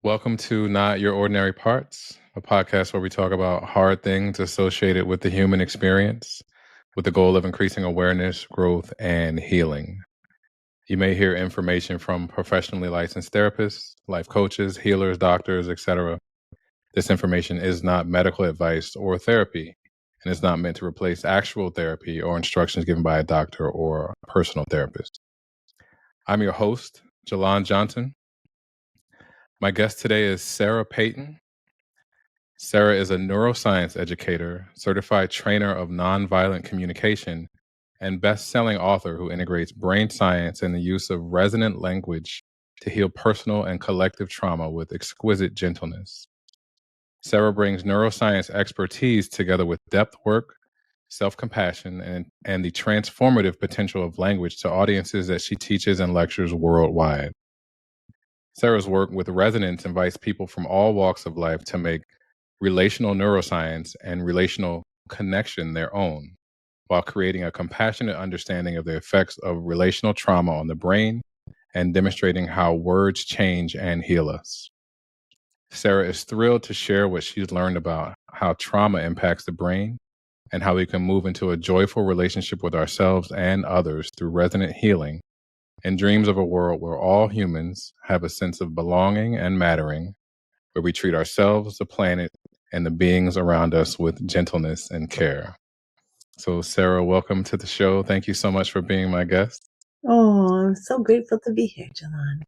Welcome to Not Your Ordinary Parts, a podcast where we talk about hard things associated with the human experience with the goal of increasing awareness, growth, and healing. You may hear information from professionally licensed therapists, life coaches, healers, doctors, etc. This information is not medical advice or therapy and is not meant to replace actual therapy or instructions given by a doctor or a personal therapist. I'm your host, Jalon Johnson. My guest today is Sarah Peyton. Sarah is a neuroscience educator, certified trainer of nonviolent communication, and best-selling author who integrates brain science and the use of resonant language to heal personal and collective trauma with exquisite gentleness. Sarah brings neuroscience expertise together with depth work, self-compassion, and the transformative potential of language to audiences that she teaches and lectures worldwide. Sarah's work with Resonance invites people from all walks of life to make relational neuroscience and relational connection their own, while creating a compassionate understanding of the effects of relational trauma on the brain and demonstrating how words change and heal us. Sarah is thrilled to share what she's learned about how trauma impacts the brain and how we can move into a joyful relationship with ourselves and others through resonant healing, and dreams of a world where all humans have a sense of belonging and mattering, where we treat ourselves, the planet, and the beings around us with gentleness and care. So, Sarah, welcome to the show. Thank you so much for being my guest. Oh, I'm so grateful to be here, Jalon.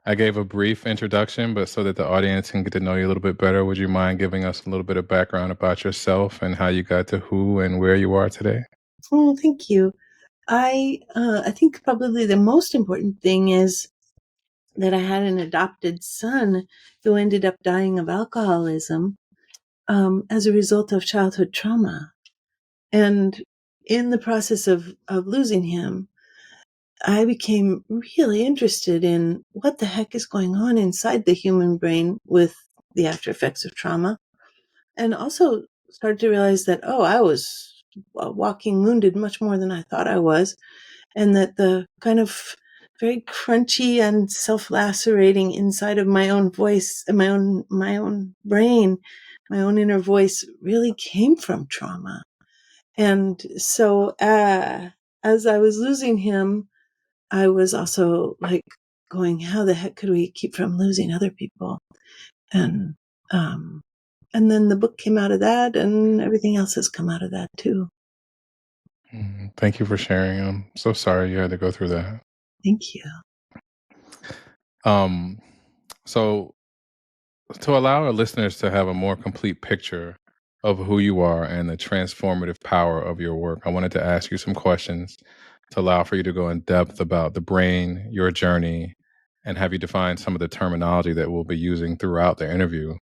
I gave a brief introduction, but so that the audience can get to know you a little bit better, would you mind giving us a little bit of background about yourself and how you got to who and where you are today? Oh, thank you. I think probably the most important thing is that I had an adopted son who ended up dying of alcoholism as a result of childhood trauma. And in the process of losing him, I became really interested in what the heck is going on inside the human brain with the after effects of trauma. And also started to realize that, I was walking wounded much more than I thought I was. And that the kind of very crunchy and self-lacerating inside of my own voice, my own brain, my own inner voice really came from trauma. And so as I was losing him, I was also like going, how the heck could we keep from losing other people? And then the book came out of that, and everything else has come out of that too. Thank you for sharing. I'm so sorry you had to go through that. Thank you. So to allow our listeners to have a more complete picture of who you are and the transformative power of your work, I wanted to ask you some questions to allow for you to go in depth about the brain, your journey, and have you define some of the terminology that we'll be using throughout the interview.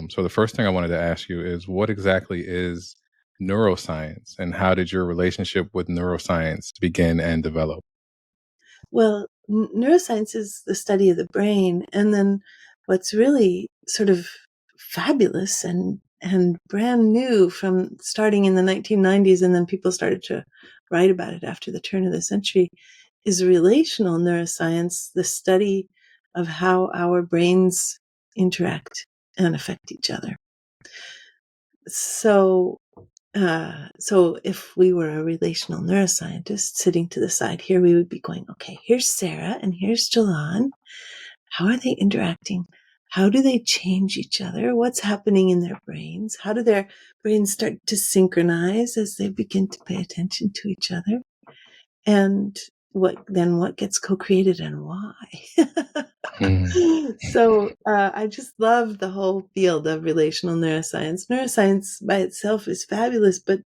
So the first thing I wanted to ask you is, what exactly is neuroscience, and how did your relationship with neuroscience begin and develop? Well, neuroscience is the study of the brain. And then what's really sort of fabulous and brand new from starting in the 1990s, and then people started to write about it after the turn of the century, is relational neuroscience, the study of how our brains interact and affect each other. So if we were a relational neuroscientist sitting to the side here, we would be going, okay, here's Sarah and here's Jalon. How are they interacting? How do they change each other? What's happening in their brains? How do their brains start to synchronize as they begin to pay attention to each other? And what gets co-created and why? So I just love the whole field of relational neuroscience. Neuroscience by itself is fabulous, but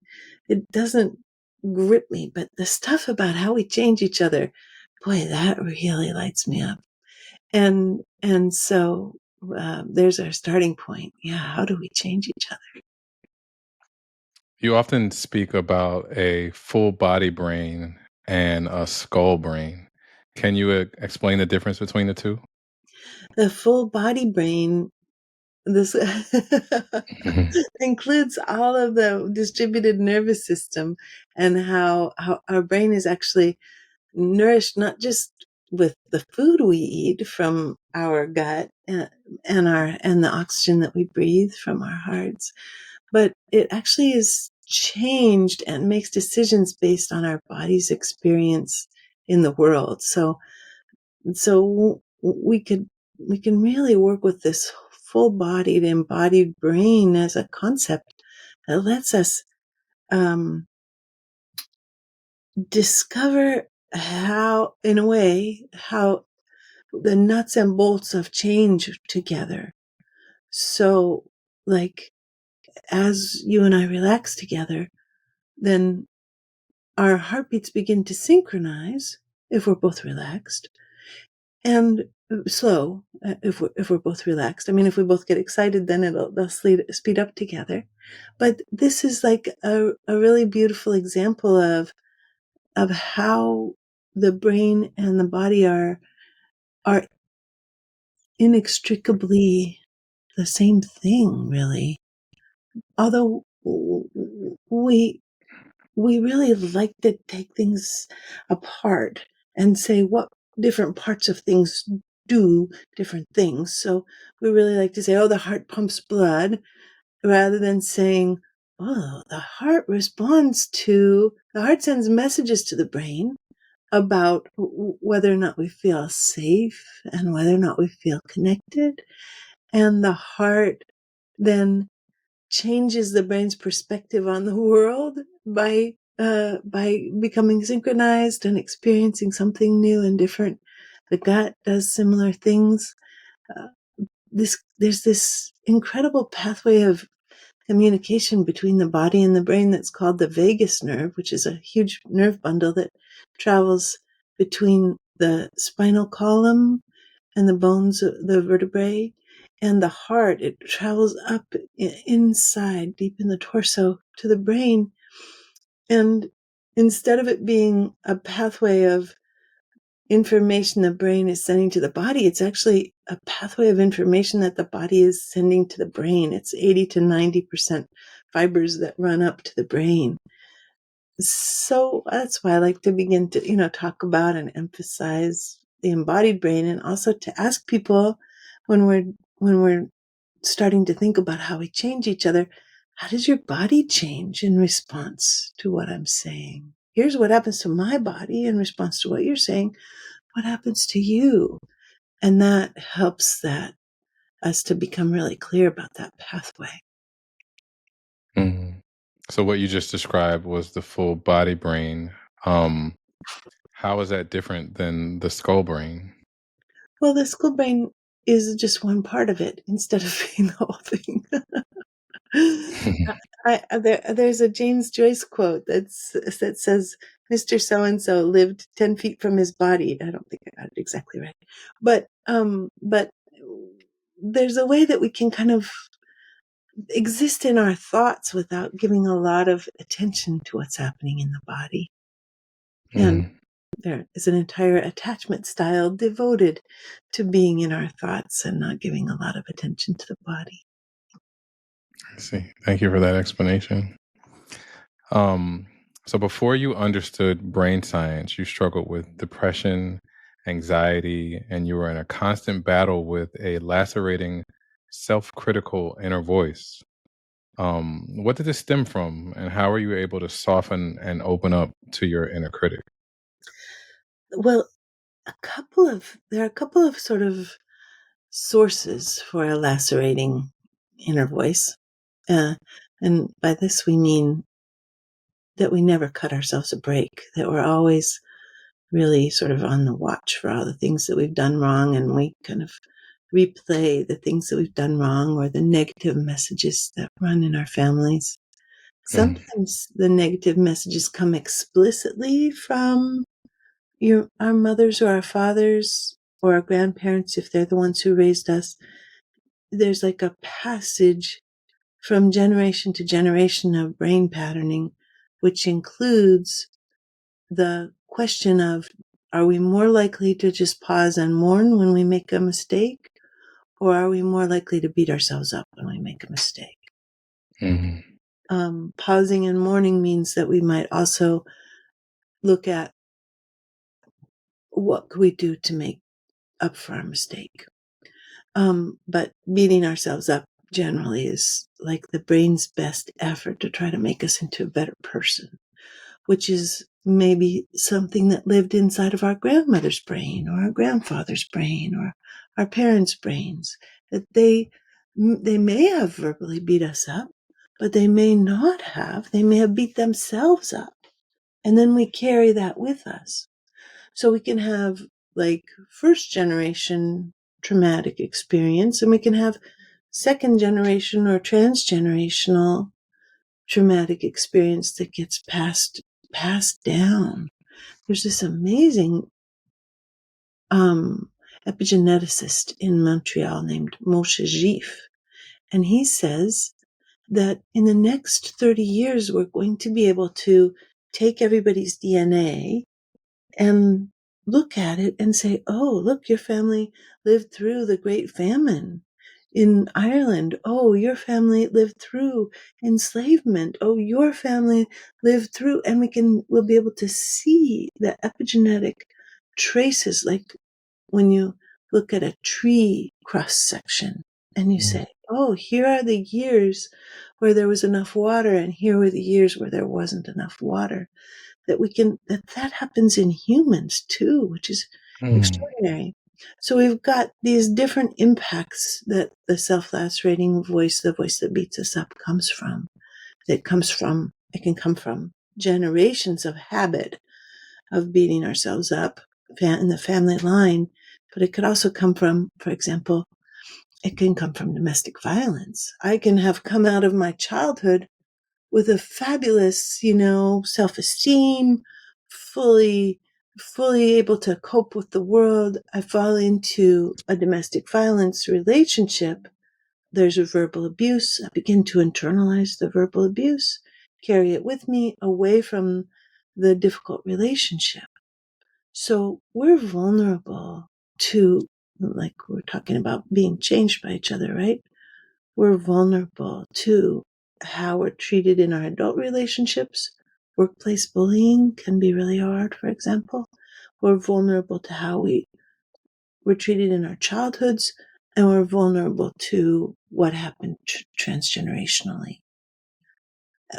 it doesn't grip me. But the stuff about how we change each other, boy, that really lights me up. And so there's our starting point. Yeah, how do we change each other? You often speak about a full body brain and a skull brain. Can you explain the difference between the two? The full body brain, this includes all of the distributed nervous system, and how our brain is actually nourished not just with the food we eat from our gut and the oxygen that we breathe from our hearts, but it actually is changed and makes decisions based on our body's experience in the world. So we can really work with this full-bodied, embodied brain as a concept that lets us discover how, in a way, how the nuts and bolts of change together. So, like, as you and I relax together, then our heartbeats begin to synchronize if we're both relaxed, and slow if we're both relaxed. I mean, if we both get excited, then they'll speed up together. But this is like a really beautiful example of how the brain and the body are inextricably the same thing, really. Although we really like to take things apart and say what different parts of things do different things. So we really like to say, oh, the heart pumps blood, rather than saying, oh, the heart sends messages to the brain about whether or not we feel safe and whether or not we feel connected. And the heart then changes the brain's perspective on the world by becoming synchronized and experiencing something new and different. The gut does similar things. Uh, there's this incredible pathway of communication between the body and the brain that's called the vagus nerve, which is a huge nerve bundle that travels between the spinal column and the bones, the vertebrae, and the heart. It travels up inside, deep in the torso, to the brain. And instead of it being a pathway of information the brain is sending to the body, it's actually a pathway of information that the body is sending to the brain. It's 80 to 90% fibers that run up to the brain. So that's why I like to begin to, talk about and emphasize the embodied brain, and also to ask people when we're starting to think about how we change each other, how does your body change in response to what I'm saying? Here's what happens to my body in response to what you're saying. What happens to you? And that helps us to become really clear about that pathway. Mhm. So what you just described was the full body brain. How is that different than the skull brain? Well, the skull brain is just one part of it instead of being the whole thing. There's a James Joyce quote that says, "Mr. So and So lived 10 feet from his body." I don't think I got it exactly right, but there's a way that we can kind of exist in our thoughts without giving a lot of attention to what's happening in the body. And Mhm. there is an entire attachment style devoted to being in our thoughts and not giving a lot of attention to the body. I see. Thank you for that explanation. Um, so before you understood brain science, you struggled with depression, anxiety, and you were in a constant battle with a lacerating, self-critical inner voice. What did this stem from, and how are you able to soften and open up to your inner critic? Well, there are a couple of sort of sources for a lacerating inner voice. Uh, and by this we mean that we never cut ourselves a break, that we're always really sort of on the watch for all the things that we've done wrong, and we kind of replay the things that we've done wrong or the negative messages that run in our families. Mm, Sometimes the negative messages come explicitly from our mothers or our fathers or our grandparents if they're the ones who raised us. There's like a passage from generation to generation of brain patterning, which includes the question of, are we more likely to just pause and mourn when we make a mistake, or are we more likely to beat ourselves up when we make a mistake? mhm, Pausing and mourning means that we might also look at what could we do to make up for our mistake? But beating ourselves up generally is like the brain's best effort to try to make us into a better person, which is maybe something that lived inside of our grandmother's brain or our grandfather's brain or our parents' brains, that they may have verbally beat us up, but they may not have. They may have beat themselves up. And then we carry that with us. So we can have like first generation traumatic experience, and we can have second generation or transgenerational traumatic experience that gets passed down. There's this amazing epigeneticist in Montreal named Moshe Gif, and he says that in the next 30 years we're going to be able to take everybody's DNA and look at it and say, oh, look, your family lived through the Great Famine in Ireland. Oh, your family lived through enslavement. Oh, your family lived through, and we'll be able to see the epigenetic traces, like when you look at a tree cross section and you say, oh, here are the years where there was enough water, and here were the years where there wasn't enough water. That happens in humans too, which is extraordinary. So we've got these different impacts that the self-lacerating voice, the voice that beats us up, comes from. It can come from generations of habit of beating ourselves up in the family line, but it could also come from, for example, it can come from domestic violence. I can have come out of my childhood with a fabulous, self-esteem, fully able to cope with the world. I fall into a domestic violence relationship. There's a verbal abuse. I begin to internalize the verbal abuse, carry it with me away from the difficult relationship. So we're vulnerable to, like we're talking about being changed by each other, right? We're vulnerable to how we're treated in our adult relationships. Workplace bullying can be really hard, for example. We're vulnerable to how we're treated in our childhoods, and we're vulnerable to what happened transgenerationally,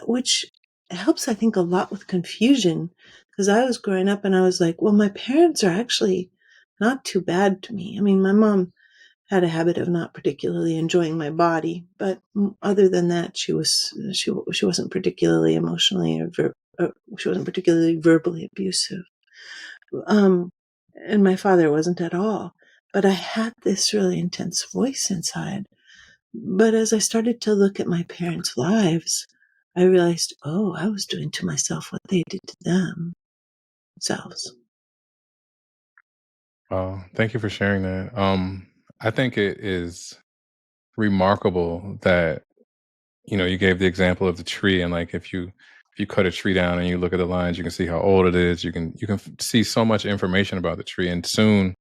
which helps, I think, a lot with confusion, because I was growing up and I was like, well, my parents are actually not too bad to me. I mean, my mom had a habit of not particularly enjoying my body, but other than that, she wasn't particularly emotionally she wasn't particularly verbally abusive. And my father wasn't at all. But I had this really intense voice inside. But as I started to look at my parents' lives, I realized, oh, I was doing to myself what they did to themselves. Thank you for sharing that. I think it is remarkable that you gave the example of the tree, and like if you cut a tree down and you look at the lines, you can see how old it is. You can see so much information about the tree, and soon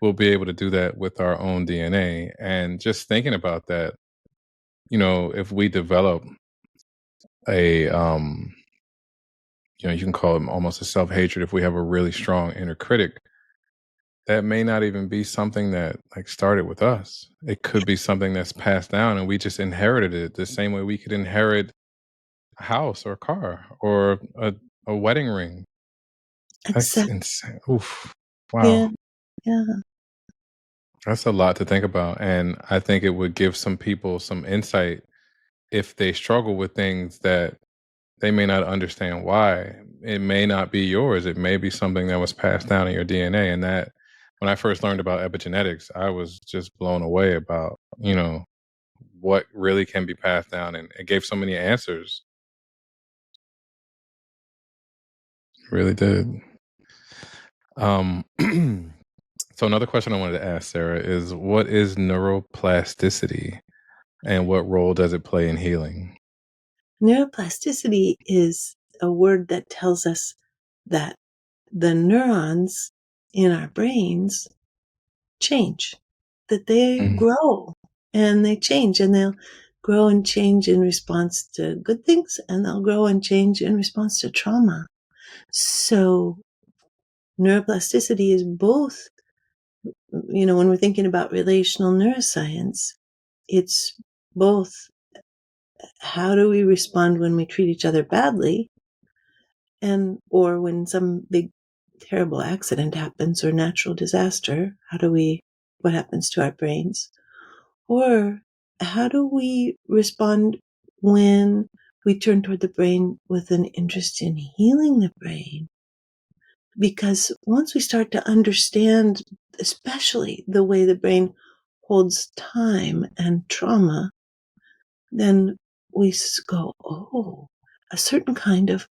we'll be able to do that with our own DNA. And just thinking about that, if we develop a you can call it almost a self-hatred, if we have a really strong inner critic, that may not even be something that like started with us. It could be something that's passed down and we just inherited it the same way we could inherit a house or a car or a wedding ring. That's Exactly. insane. Oof. Wow. Yeah. Yeah. That's a lot to think about. And I think it would give some people some insight if they struggle with things that they may not understand why. It may not be yours. It may be something that was passed down in your DNA. And that when I first learned about epigenetics, I was just blown away about, what really can be passed down. And it gave so many answers. It really did. Um so another question I wanted to ask Sarah is, what is neuroplasticity and what role does it play in healing? Neuroplasticity is a word that tells us that the neurons in our brains change, that they Mhm. grow and they change, and they'll grow and change in response to good things, and they'll grow and change in response to trauma. So neuroplasticity is both, when we're thinking about relational neuroscience, it's both how do we respond when we treat each other badly, or when some big terrible accident happens or natural disaster, what happens to our brains? Or how do we respond when we turn toward the brain with an interest in healing the brain? Because once we start to understand, especially the way the brain holds time and trauma, then we go, oh, a certain kind of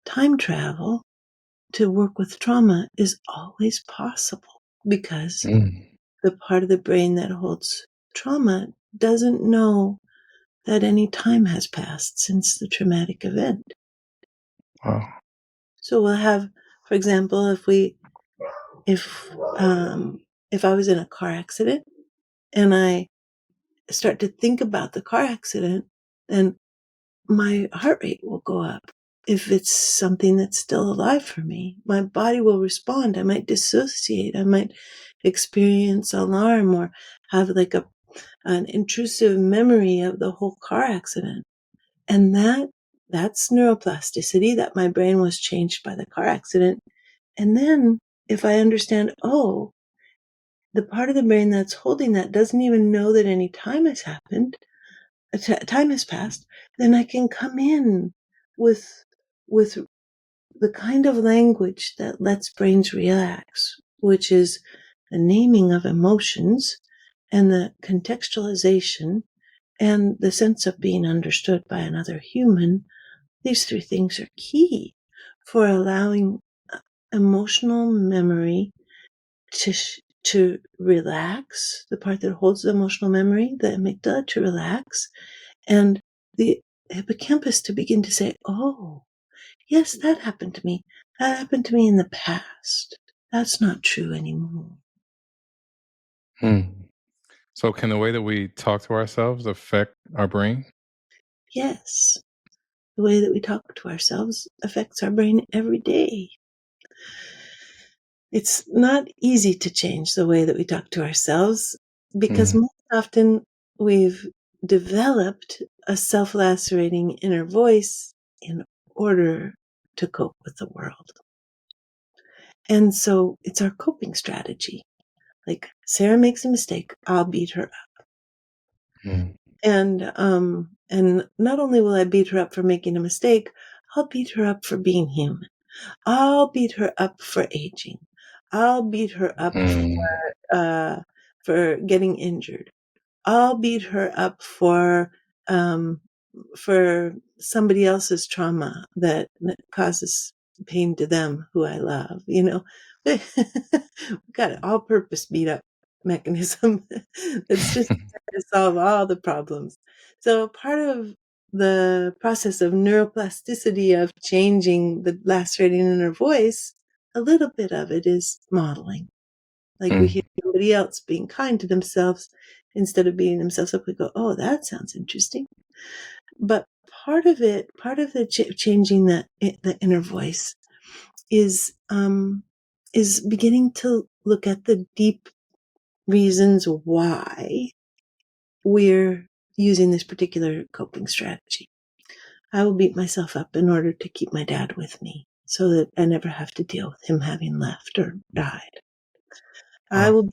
time travel to work with trauma is always possible, because the part of the brain that holds trauma doesn't know that any time has passed since the traumatic event. Wow. So we'll have, for example, if I was in a car accident and I start to think about the car accident, then my heart rate will go up. If it's something that's still alive for me, my body will respond. I might dissociate. I might experience alarm or have like an intrusive memory of the whole car accident. And that's neuroplasticity, that my brain was changed by the car accident. And then if I understand, oh, the part of the brain that's holding that doesn't even know that any time has happened, time has passed, then I can come in with the kind of language that lets brains relax, which is the naming of emotions and the contextualization and the sense of being understood by another human. These three things are key for allowing emotional memory to relax, the part that holds the emotional memory, the amygdala, to relax, and the hippocampus to begin to say, oh, yes, that happened to me. That happened to me in the past. That's not true anymore. So can the way that we talk to ourselves affect our brain? Yes, the way that we talk to ourselves affects our brain every day. It's not easy to change the way that we talk to ourselves, because most often we've developed a self-lacerating inner voice in order to cope with the world. And so it's our coping strategy. Like, Sarah makes a mistake, I'll beat her up. And not only will I beat her up for making a mistake, I'll beat her up for being human. I'll beat her up for aging. I'll beat her up for getting injured. I'll beat her up for somebody else's trauma that causes pain to them who I love. We've got an all-purpose beat up mechanism that's just trying to solve all the problems. So part of the process of neuroplasticity, of changing the lacerating inner voice, a little bit of it is modeling. Like, we hear somebody else being kind to themselves, instead of beating themselves up, we go, oh, that sounds interesting. But part of the changing the inner voice is beginning to look at the deep reasons why we're using this particular coping strategy. I will beat myself up in order to keep my dad with me, so that I never have to deal with him having left or died. I will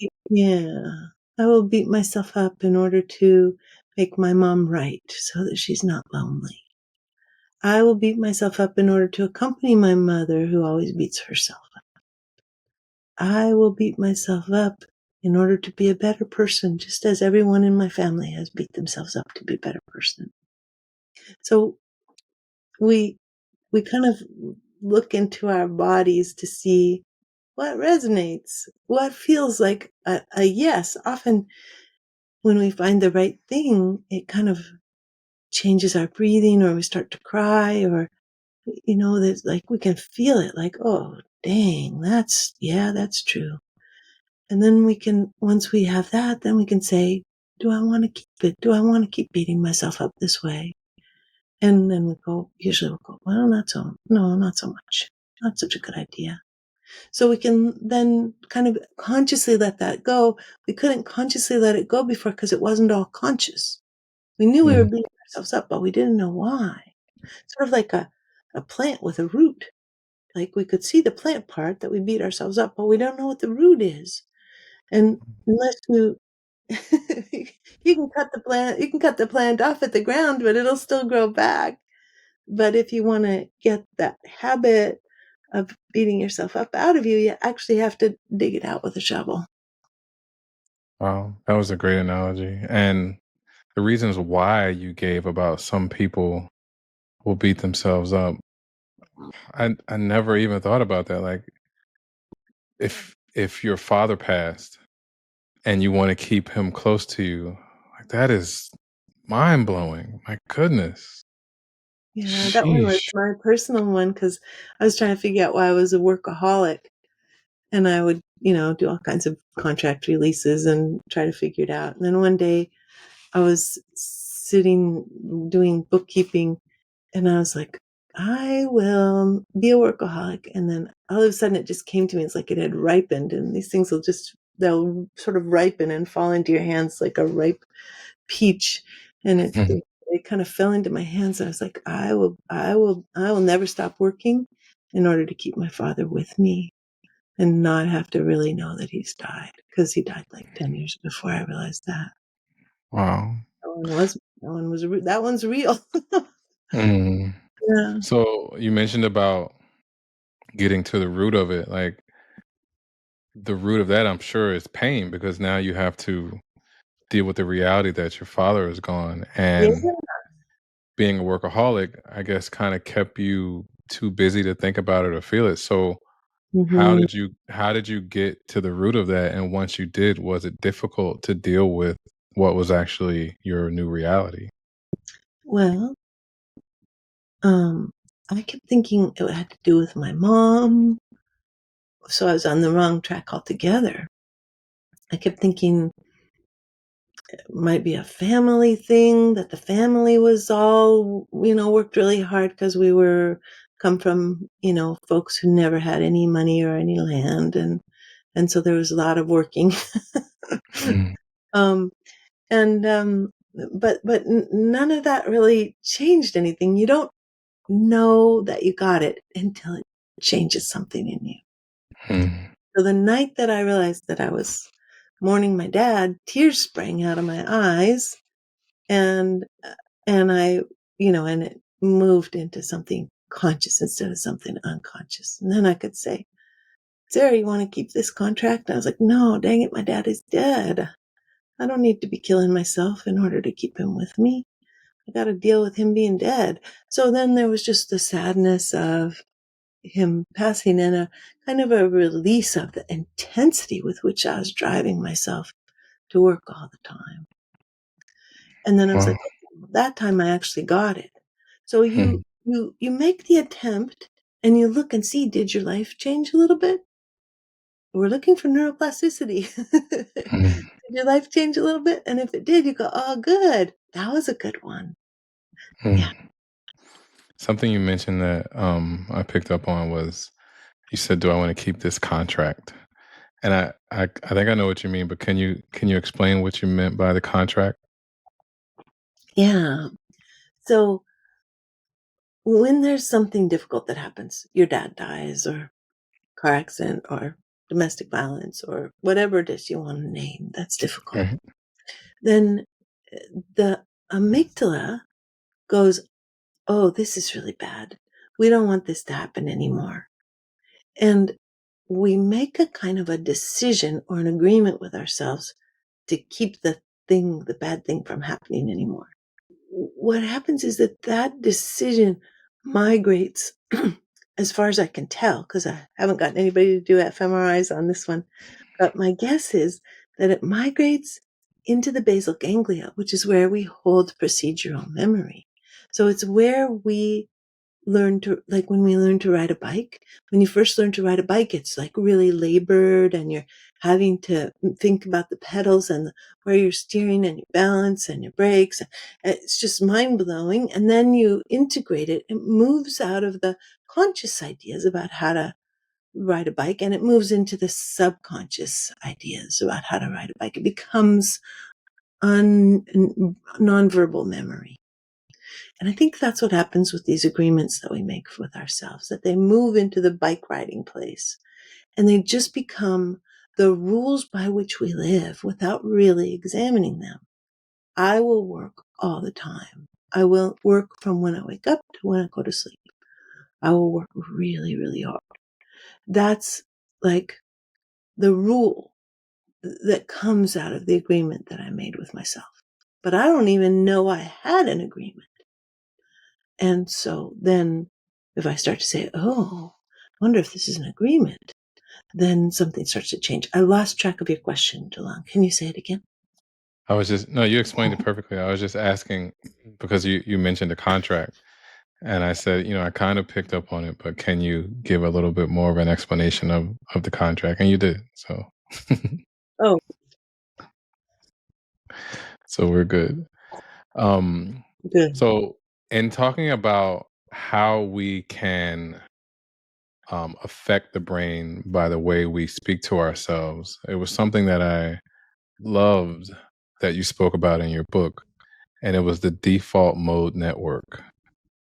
beat myself up in order to make my mom right, so that she's not lonely. I will beat myself up in order to accompany my mother, who always beats herself up. I will beat myself up in order to be a better person, just as everyone in my family has beat themselves up to be a better person. So we kind of look into our bodies to see what resonates, what feels like a yes. Often when we find the right thing, it kind of changes our breathing, or we start to cry, or there's like, we can feel it, like, oh, dang, that's true. And then once we have that, then we can say, do I want to keep it? Do I want to keep beating myself up this way? And then usually we'll go, well, not so much. Not such a good idea. So we can then kind of consciously let that go. We couldn't consciously let it go before because it wasn't all conscious. We knew we were Mm. beating ourselves up, but we didn't know why. Sort of like a plant with a root. Like we could see the plant part that we beat ourselves up, but we don't know what the root is. And unless you you can cut the plant off at the ground, but it'll still grow back. But if you want to get that habit of beating yourself up out of you, you actually have to dig it out with a shovel. Wow, that was a great analogy. And the reasons why you gave about some people will beat themselves up, I never even thought about that. Like if your father passed and you want to keep him close to you, like that is mind blowing. My goodness. Yeah, that one was Sheesh. my personal one because I was trying to figure out why I was a workaholic. And I would, do all kinds of contract releases and try to figure it out. And then one day I was sitting doing bookkeeping and I was like, I will be a workaholic. And then all of a sudden it just came to me. It's like it had ripened and these things they'll sort of ripen and fall into your hands like a ripe peach. And it kind of fell into my hands. I was like, I will never stop working in order to keep my father with me and not have to really know that he's died because he died like 10 years before I realized that. Wow. That one's real. Mm. Yeah. So you mentioned about getting to the root of it. Like the root of that, I'm sure, is pain because now you have to deal with the reality that your father is gone. Yeah. And being a workaholic, I guess, kind of kept you too busy to think about it or feel it. So Hmm. how did you get to the root of that? And once you did, was it difficult to deal with what was actually your new reality? Well, um, I kept thinking it had to do with my mom. So I was on the wrong track altogether. I kept thinking it might be a family thing, that the family was all, worked really hard because we come from, folks who never had any money or any land. And so there was a lot of working. Mm, um, and, but none of that really changed anything. You don't know that you got it until it changes something in you. mm, So the night that I realized that I was mourning my dad, tears sprang out of my eyes and, I, and it moved into something conscious instead of something unconscious. And then I could say, Sarah, you want to keep this contract? And I was like, no, dang it, my dad is dead. I don't need to be killing myself in order to keep him with me. I got to deal with him being dead. So then there was just the sadness of him passing and a kind of a release of the intensity with which I was driving myself to work all the time. And then I was wow. like, okay, that time I actually got it. So Mm, you make the attempt and you look and see, did your life change a little bit? We're looking for neuroplasticity. Did mm, your life change a little bit? And if it did, you go, oh, good. That was a good one. Yeah. mm. Something you mentioned that I picked up on was you said, "Do I want to keep this contract?" And I think I know what you mean, but can you explain what you meant by the contract? Yeah. So when there's something difficult that happens, your dad dies or car accident or domestic violence or whatever it is you want to name that's difficult, Mhm, then the amygdala goes, oh, this is really bad. We don't want this to happen anymore. And we make a kind of a decision or an agreement with ourselves to keep the bad thing from happening anymore. What happens is that decision migrates, as far as I can tell, because I haven't gotten anybody to do fMRIs on this one, but my guess is that it migrates into the basal ganglia, which is where we hold procedural memory. So it's where we learn to, like when we learn to ride a bike, when you first learn to ride a bike, it's like really labored and you're having to think about the pedals and where you're steering and your balance and your brakes. It's just mind blowing. And then you integrate it. It moves out of the conscious ideas about how to ride a bike, and it moves into the subconscious ideas about how to ride a bike. It becomes nonverbal memory. And I think that's what happens with these agreements that we make with ourselves, that they move into the bike riding place and they just become the rules by which we live without really examining them. I will work all the time. I will work from when I wake up to when I go to sleep. I will work really, really hard. That's like the rule that comes out of the agreement that I made with myself. But I don't even know I had an agreement. And so then if I start to say, oh, I wonder if this is an agreement, then something starts to change. I lost track of your question, DeLon. Can you say it again? I was just no, you explained it perfectly. I was just asking because you mentioned a contract, and I said, I kind of picked up on it, but can you give a little bit more of an explanation of the contract? And you did, so Oh, so we're good. Um, good. so in talking about how we can affect the brain by the way we speak to ourselves, it was something that I loved that you spoke about in your book, and it was the default mode network.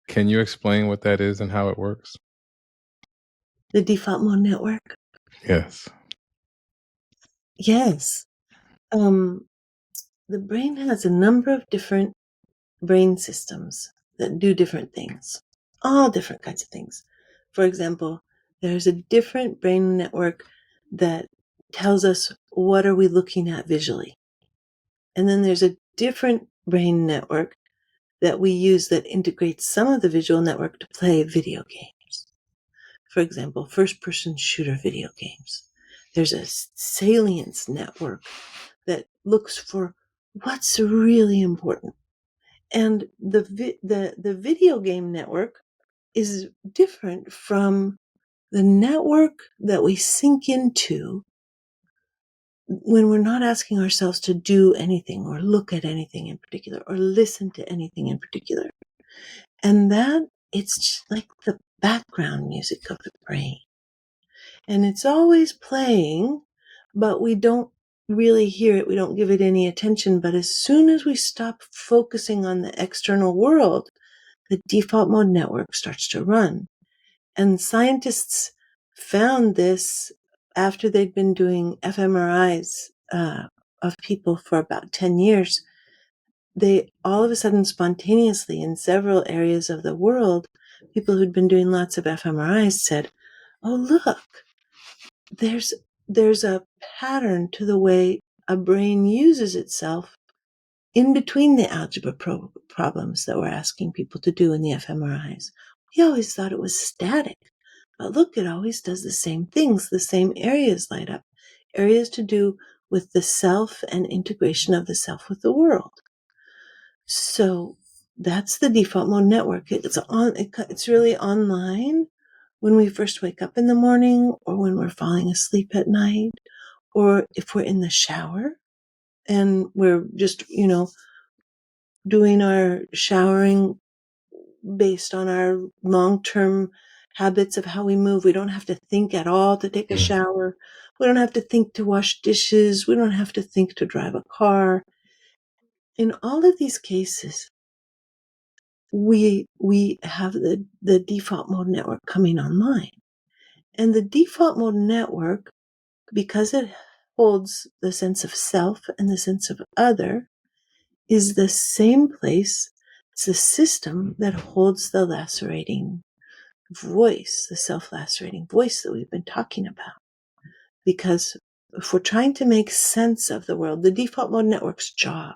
Can you explain what that is and how it works? The default mode network? Yes. Yes. The brain has a number of different brain systems that do different things, all different kinds of things. For example, there's a different brain network that tells us what are we looking at visually. And then there's a different brain network that we use that integrates some of the visual network to play video games. For example, first-person shooter video games. There's a salience network that looks for what's really important. And the video game network is different from the network that we sink into when we're not asking ourselves to do anything or look at anything in particular or listen to anything in particular. And that it's just like the background music of the brain. And it's always playing, but we don't really hear it. We don't give it any attention. But as soon as we stop focusing on the external world, the default mode network starts to run. And scientists found this after they'd been doing fMRIs of people for about 10 years. They all of a sudden spontaneously in several areas of the world, people who'd been doing lots of fMRIs said, oh, look, there's a pattern to the way a brain uses itself in between the algebra problems that we're asking people to do in the fMRIs. We always thought it was static, but look, it always does the same things. The same areas light up, areas to do with the self and integration of the self with the world. So that's the default mode network. It's really online when we first wake up in the morning or when we're falling asleep at night, or if we're in the shower and we're just, doing our showering based on our long-term habits of how we move. We don't have to think at all to take a shower. We don't have to think to wash dishes. We don't have to think to drive a car. In all of these cases, we have the default mode network coming online. And the default mode network, because it holds the sense of self and the sense of other, is the same place. It's the system that holds the lacerating voice, the self-lacerating voice that we've been talking about. Because if we're trying to make sense of the world, the default mode network's job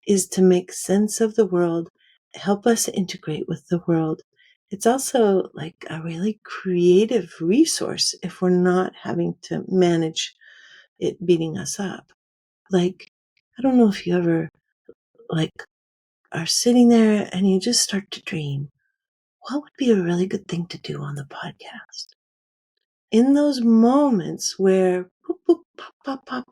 is to make sense of the world, help us integrate with the world. It's also like a really creative resource if we're not having to manage it beating us up. Like, I don't know if you ever are sitting there and you just start to dream, what would be a really good thing to do on the podcast? In those moments where boop, boop, pop, pop, pop,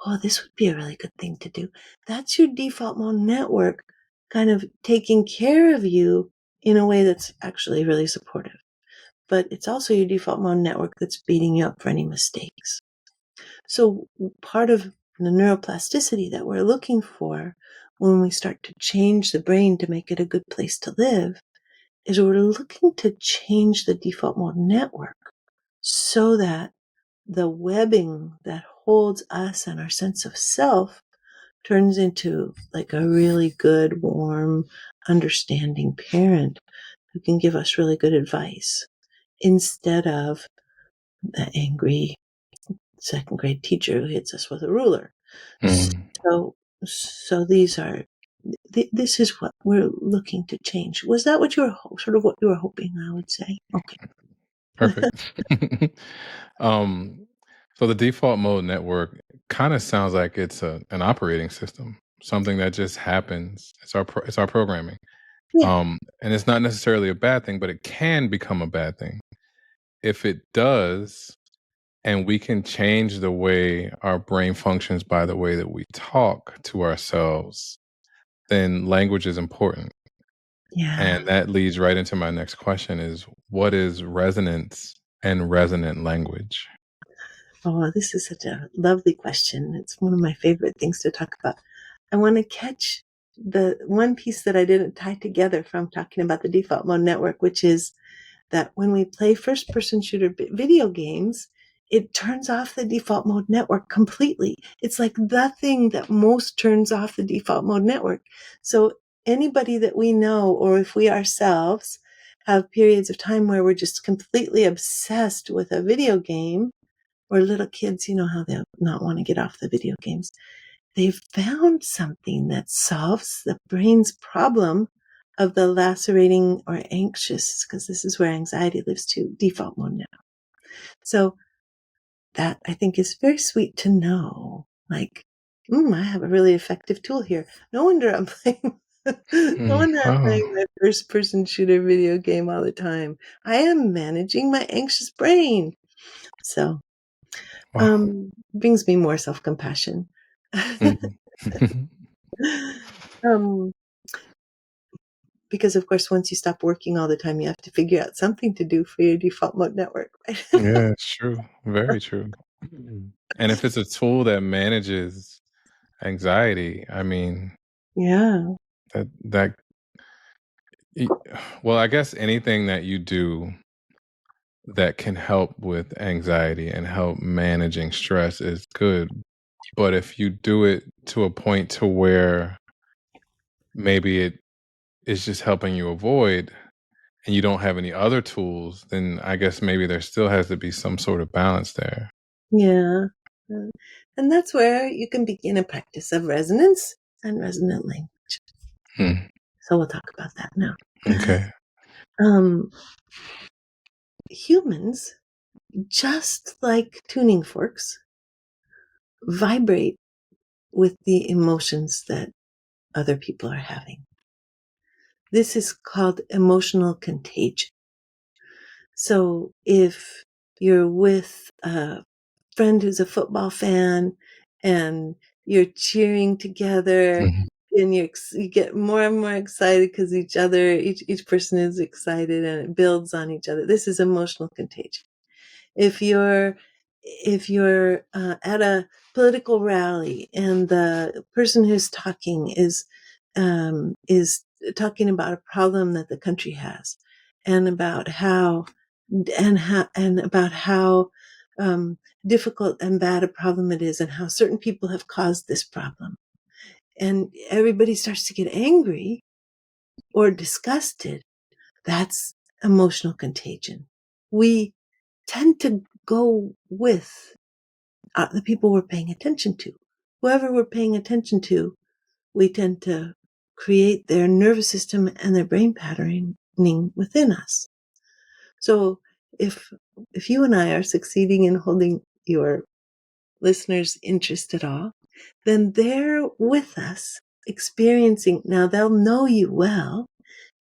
oh, this would be a really good thing to do. That's your default mode network kind of taking care of you in a way that's actually really supportive. but it's also your default mode network that's beating you up for any mistakes. So part of the neuroplasticity that we're looking for when we start to change the brain to make it a good place to live is we're looking to change the default mode network so that the webbing that holds us and our sense of self turns into like a really good, warm, understanding parent who can give us really good advice instead of the angry second grade teacher who hits us with a ruler. Mm. So these are, this is what we're looking to change. Was that what you were, sort of what you were hoping I would say? Okay. Perfect. um, so the default mode network kind of sounds like it's an operating system, something that just happens. It's our programming. Yeah. And it's not necessarily a bad thing, but it can become a bad thing if it does. And we can change the way our brain functions by the way that we talk to ourselves, then language is important. Yeah. And that leads right into my next question is what is resonance and resonant language? Oh, this is such a lovely question. It's one of my favorite things to talk about. I want to catch the one piece that I didn't tie together from talking about the default mode network, which is that when we play first person shooter video games, it turns off the default mode network completely. It's like the thing that most turns off the default mode network. So anybody that we know, or if we ourselves have periods of time where we're just completely obsessed with a video game, or little kids, you know how they'll not want to get off the video games. They've found something that solves the brain's problem of the lacerating or anxious, because this is where anxiety lives too, default mode now. So that I think is very sweet to know. Like, I have a really effective tool here. No wonder I'm playing. No wonder I'm Oh, playing my first person shooter video game all the time. I am managing my anxious brain. So wow. brings me more self-compassion. Mhm. um, because of course, once you stop working all the time, you have to figure out something to do for your default mode network, right? Yeah, it's true. Very true. And if it's a tool that manages anxiety, I mean, Yeah, that y- well, I guess anything that you do that can help with anxiety and help managing stress is good. But if you do it to a point to where maybe it is just helping you avoid and you don't have any other tools, then I guess maybe there still has to be some sort of balance there. yeah. Uh, and that's where you can begin a practice of resonance and resonant language. Hmm. So we'll talk about that now. Okay. Um, humans, just like tuning forks, vibrate with the emotions that other people are having. This is called emotional contagion. So if you're with a friend who's a football fan and you're cheering together Mhm. and you get more and more excited because each person is excited and it builds on each other. This is emotional contagion. If you're at a political rally and the person who's talking is talking about a problem that the country has and about how um, difficult and bad a problem it is and how certain people have caused this problem, and everybody starts to get angry or disgusted, that's emotional contagion. We tend to go with the people we're paying attention to. Whoever we're paying attention to, we tend to create their nervous system and their brain patterning within us. So if you and I are succeeding in holding your listeners' interest at all, then they're with us experiencing. Now they'll know you well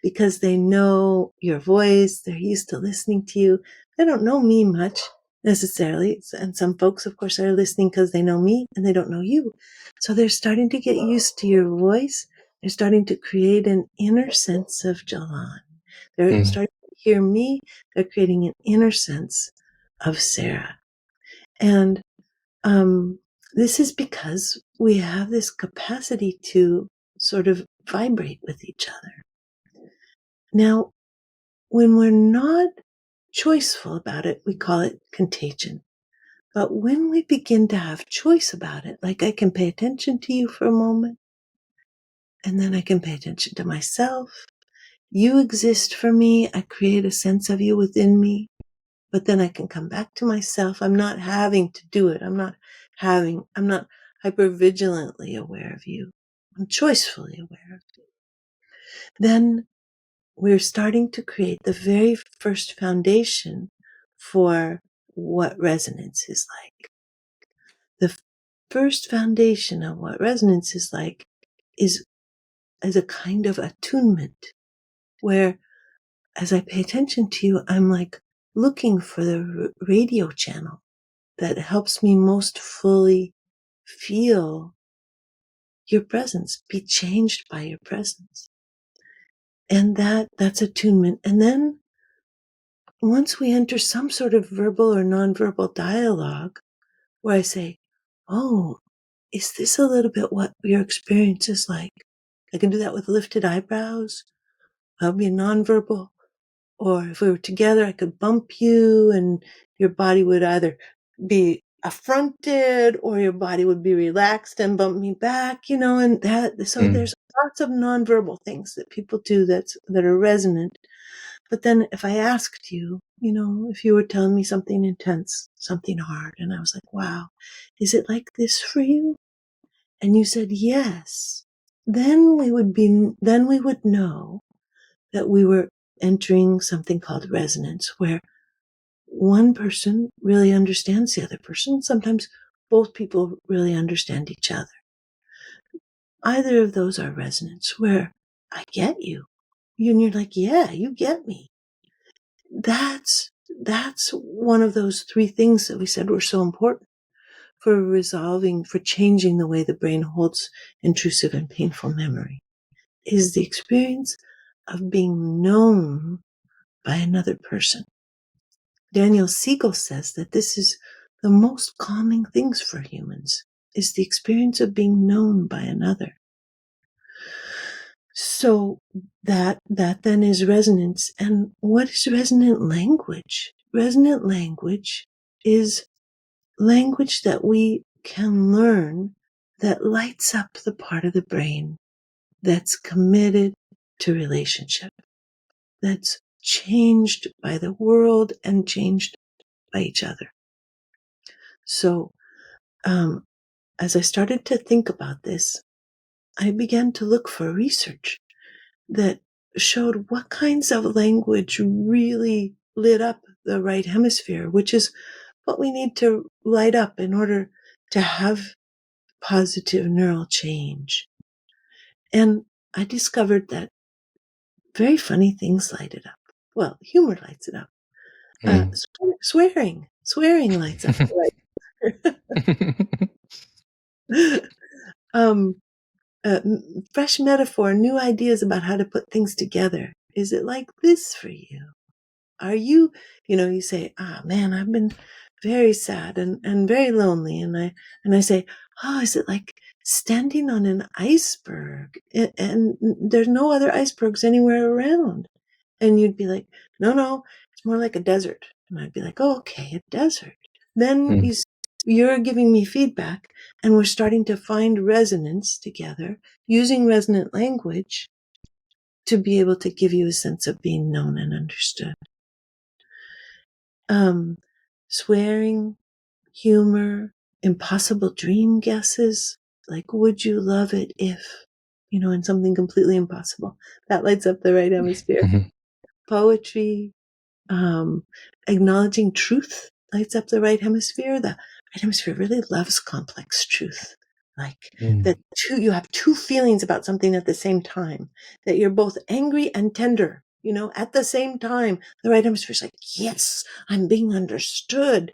because they know your voice. They're used to listening to you. They don't know me much necessarily. And some folks, of course, are listening because they know me and they don't know you. So they're starting to get used to your voice. They're starting to create an inner sense of Jalan. They're Mm. starting to hear me, they're creating an inner sense of Sarah. And this is because we have this capacity to sort of vibrate with each other. Now, when we're not choiceful about it, we call it contagion. But when we begin to have choice about it, like I can pay attention to you for a moment, and then I can pay attention to myself. You exist for me. I create a sense of you within me, but then I can come back to myself. I'm not having to do it. I'm not hypervigilantly aware of you. I'm choicefully aware of you. Then we're starting to create the very first foundation for what resonance is like. The first foundation of what resonance is like is as a kind of attunement where as I pay attention to you, I'm like looking for the radio channel that helps me most fully feel your presence, be changed by your presence. And that's attunement. And then once we enter some sort of verbal or nonverbal dialogue where I say, oh, is this a little bit what your experience is like? I can do that with lifted eyebrows. I'll be nonverbal. Or if we were together, I could bump you and your body would either be affronted or your body would be relaxed and bump me back, and so there's lots of nonverbal things that people do that are resonant. But then if I asked you, if you were telling me something intense, something hard, and I was like, wow, is it like this for you? And you said yes, then we would know that we were entering something called resonance, where one person really understands the other person. Sometimes both people really understand each other. Either of those are resonance, where I get you. And you're like, yeah, you get me. That's one of those three things that we said were so important for changing the way the brain holds intrusive and painful memory, is the experience of being known by another person. Daniel Siegel says that this is the most calming things for humans, is the experience of being known by another. So that then is resonance. And what is resonant language? Resonant language is language that we can learn that lights up the part of the brain that's committed to relationship, that's changed by the world and changed by each other. So, as I started to think about this, I began to look for research that showed what kinds of language really lit up the right hemisphere, which is what we need to light up in order to have positive neural change. And I discovered that very funny things light it up. Well, humor lights it up. Swearing lights up the right. Fresh metaphor, new ideas about how to put things together. Is it like this for you? Are you, you say, man, I've been very sad and very lonely. And I say, is it like standing on an iceberg and there's no other icebergs anywhere around? And you'd be like, no, it's more like a desert. And I'd be like, oh, okay, a desert. Then you're giving me feedback and we're starting to find resonance together using resonant language to be able to give you a sense of being known and understood. Swearing, humor, impossible dream guesses, like, would you love it if, and something completely impossible. That lights up the right hemisphere. Poetry, acknowledging truth lights up the right hemisphere. The right hemisphere really loves complex truth. Like that you have two feelings about something at the same time, that you're both angry and tender, at the same time. The right hemisphere is like, yes, I'm being understood.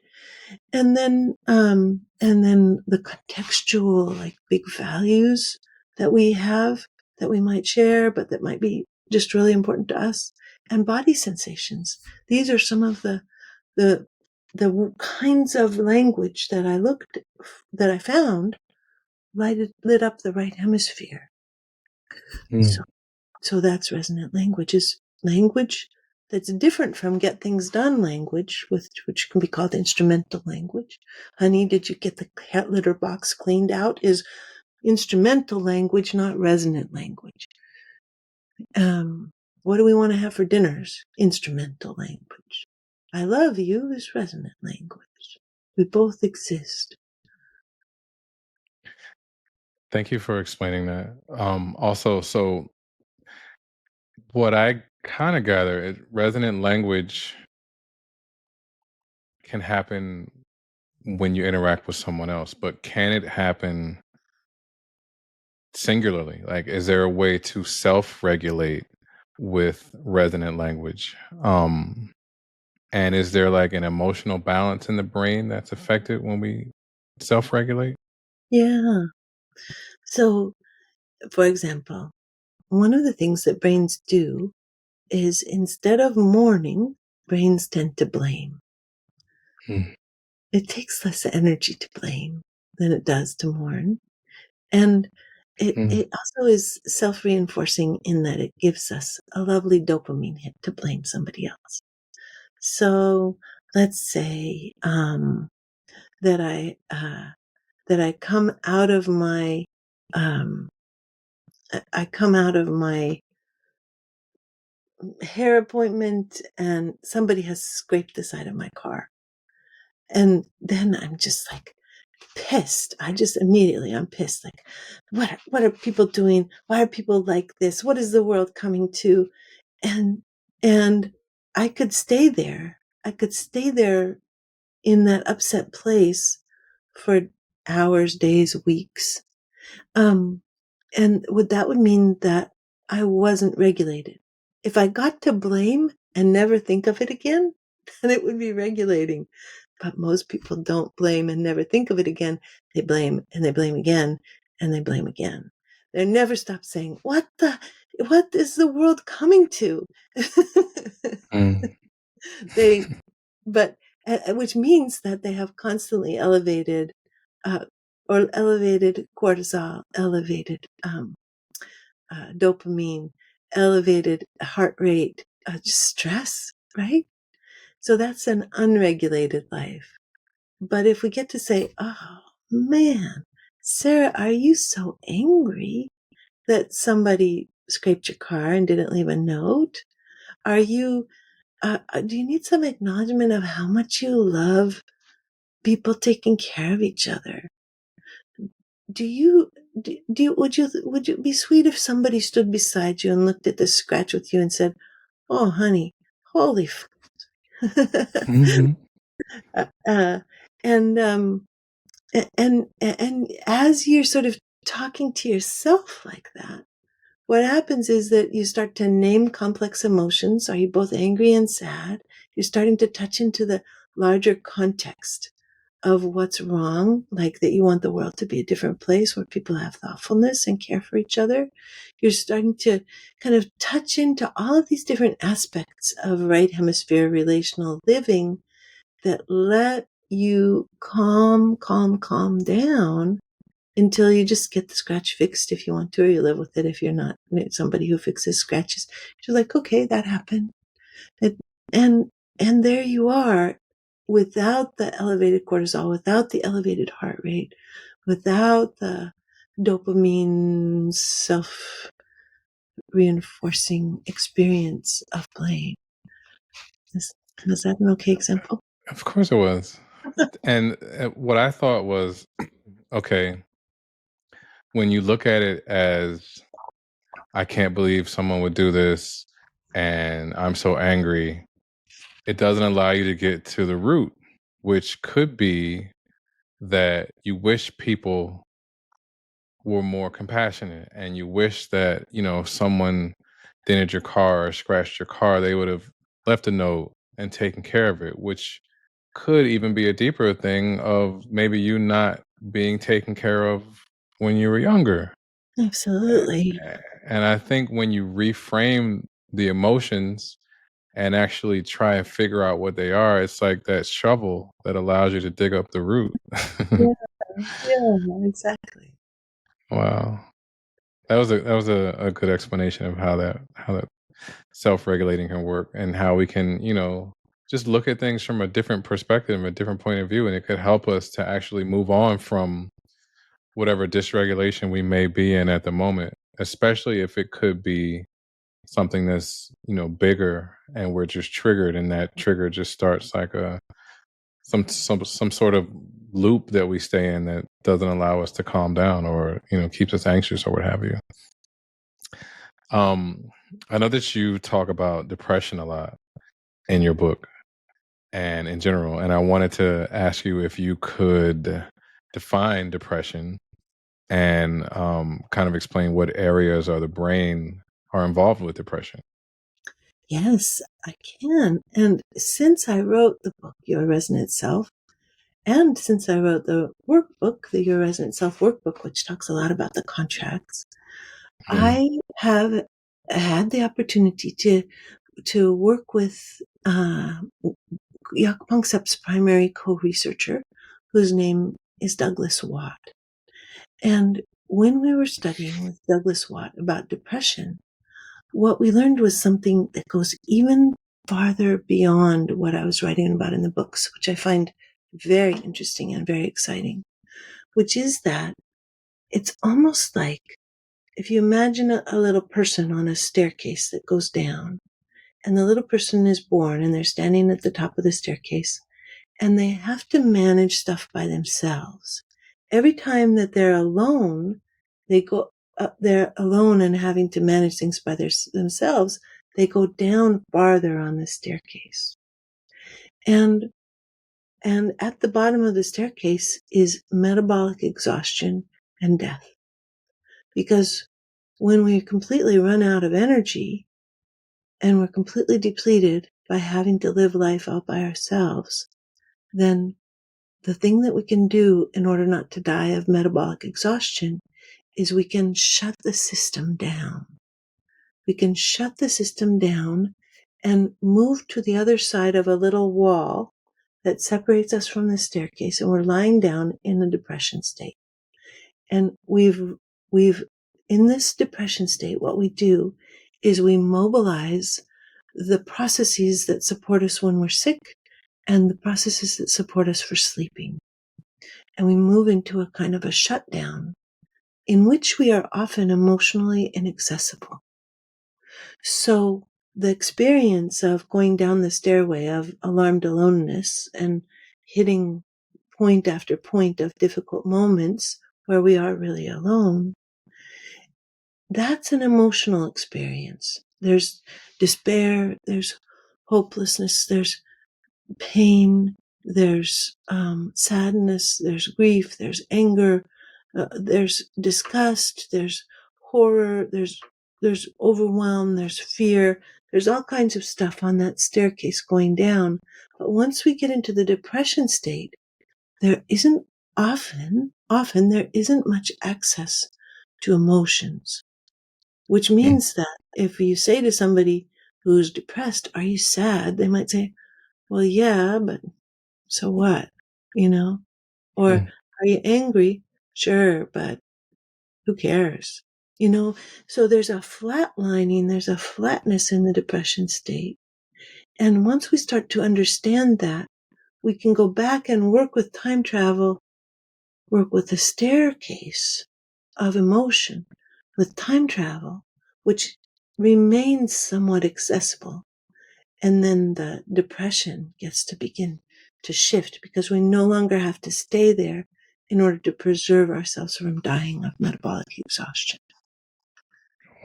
And then the contextual, like big values that we have that we might share, but that might be just really important to us, and body sensations. These are some of the kinds of language that I found lit up the right hemisphere. Mm. So that's resonant language, is language that's different from get things done language, which can be called instrumental language. Honey, did you get the cat litter box cleaned out? Is instrumental language, not resonant language. What do we want to have for dinners? Instrumental language. I love you is resonant language. We both exist. Thank you for explaining that. Also, so what I kind of gather is resonant language can happen when you interact with someone else, but can it happen singularly? Like, is there a way to self-regulate with resonant language? And is there like an emotional balance in the brain that's affected when we self-regulate? Yeah. So, for example, one of the things that brains do is instead of mourning, brains tend to blame. Mm. It takes less energy to blame than it does to mourn. And Mm. it also is self-reinforcing in that it gives us a lovely dopamine hit to blame somebody else. So let's say that I come out of my hair appointment and somebody has scraped the side of my car. And then I'm just like pissed. I'm pissed. Like, what are people doing? Why are people like this? What is the world coming to? And, and I could stay there. I could stay there in that upset place for hours, days, weeks. Um, and that would mean that I wasn't regulated. If I got to blame and never think of it again, then it would be regulating. But most people don't blame and never think of it again. They blame and they blame again and they blame again. They never stop saying, what is the world coming to? Mm. they, but, which means that they have constantly elevated, uh, or elevated cortisol, elevated, dopamine, elevated heart rate, just stress, right? So that's an unregulated life. But if we get to say, oh man, Sarah, are you so angry that somebody scraped your car and didn't leave a note? Are you, do you need some acknowledgement of how much you love people taking care of each other? Do you, would you be sweet if somebody stood beside you and looked at this scratch with you and said, oh, honey, holy Mhm. uh, and and as you're sort of talking to yourself like that, what happens is that you start to name complex emotions. Are you both angry and sad? You're starting to touch into the larger context of what's wrong, like that you want the world to be a different place where people have thoughtfulness and care for each other. You're starting to kind of touch into all of these different aspects of right hemisphere relational living that let you calm down until you just get the scratch fixed if you want to, or you live with it if you're not somebody who fixes scratches. You're like, okay, that happened. It, and and there you are, without the elevated cortisol, without the elevated heart rate, without the dopamine self reinforcing experience of blame. Is that an okay example? Of course it was. And what I thought was, okay, when you look at it as, I can't believe someone would do this and I'm so angry, it doesn't allow you to get to the root, which could be that you wish people were more compassionate and you wish that, if someone dented your car or scratched your car, they would have left a note and taken care of it, which could even be a deeper thing of maybe you not being taken care of when you were younger. Absolutely. And I think when you reframe the emotions and actually try and figure out what they are, it's like that shovel that allows you to dig up the root. Yeah, yeah, exactly. Wow. That was a good explanation of how that self-regulating can work, and how we can, just look at things from a different perspective, a different point of view, and it could help us to actually move on from whatever dysregulation we may be in at the moment, especially if it could be something that's, bigger, and we're just triggered, and that trigger just starts like some sort of loop that we stay in that doesn't allow us to calm down, or keeps us anxious or what have you. I know that you talk about depression a lot in your book and in general, and I wanted to ask you if you could define depression and kind of explain what areas of the brain are involved with depression. Yes, I can. And since I wrote the book, Your Resonant Self, and since I wrote the workbook, the Your Resonant Self workbook, which talks a lot about the contracts, Mhm. I have had the opportunity to work with Jaak Panksepp's primary co-researcher, whose name is Douglas Watt. And when we were studying with Douglas Watt about depression, what we learned was something that goes even farther beyond what I was writing about in the books, which I find very interesting and very exciting, which is that it's almost like if you imagine a little person on a staircase that goes down, and the little person is born and they're standing at the top of the staircase, and they have to manage stuff by themselves. Every time that they're alone, they go up there alone and having to manage things by themselves, they go down farther on the staircase. And at the bottom of the staircase is metabolic exhaustion and death. Because when we completely run out of energy and we're completely depleted by having to live life all by ourselves, then the thing that we can do in order not to die of metabolic exhaustion is we can shut the system down. We can shut the system down and move to the other side of a little wall that separates us from the staircase, and we're lying down in a depression state. And we've in this depression state, what we do is we mobilize the processes that support us when we're sick and the processes that support us for sleeping. And we move into a kind of a shutdown in which we are often emotionally inaccessible. So the experience of going down the stairway of alarmed aloneness and hitting point after point of difficult moments where we are really alone, that's an emotional experience. There's despair, there's hopelessness, there's pain, there's sadness, there's grief, there's anger, there's disgust, there's horror, there's overwhelm, there's fear, there's all kinds of stuff on that staircase going down. But once we get into the depression state, there isn't often there isn't much access to emotions, which Mm. means that if you say to somebody who's depressed, "Are you sad?" they might say, "Well, yeah, but so what?" You know? Or, Mm. "Are you angry?" "Sure, but who cares?" You know? So there's a flatlining, there's a flatness in the depression state. And once we start to understand that, we can go back and work with time travel, work with the staircase of emotion with time travel, which remains somewhat accessible. And then the depression gets to begin to shift because we no longer have to stay there in order to preserve ourselves from dying of metabolic exhaustion.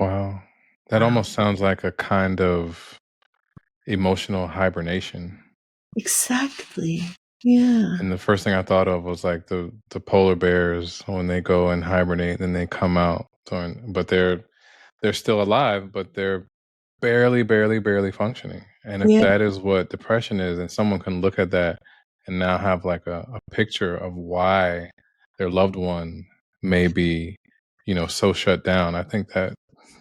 Wow. That Wow. almost sounds like a kind of emotional hibernation. Exactly. Yeah. And the first thing I thought of was like the polar bears when they go and hibernate, then they come out, but they're still alive, but they're barely functioning. And if Yeah. that is what depression is, and someone can look at that and now have like a picture of why their loved one may be, so shut down, I think that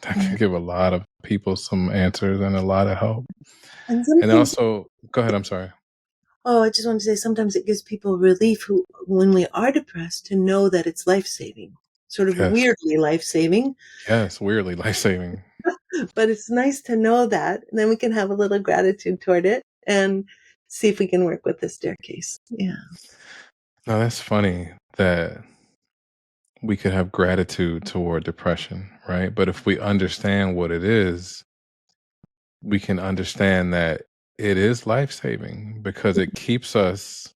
Yeah. could give a lot of people some answers and a lot of help. And And then sometimes, also, go ahead. I'm sorry. oh, I just want to say sometimes it gives people relief when we are depressed to know that it's life-saving, sort of Yes. weirdly life-saving, Yes. Weirdly life saving. but it's nice to know that. And then we can have a little gratitude toward it and see if we can work with the staircase. Yeah. Now that's funny that we could have gratitude toward depression, right? But if we understand what it is, we can understand that it is life saving because it keeps us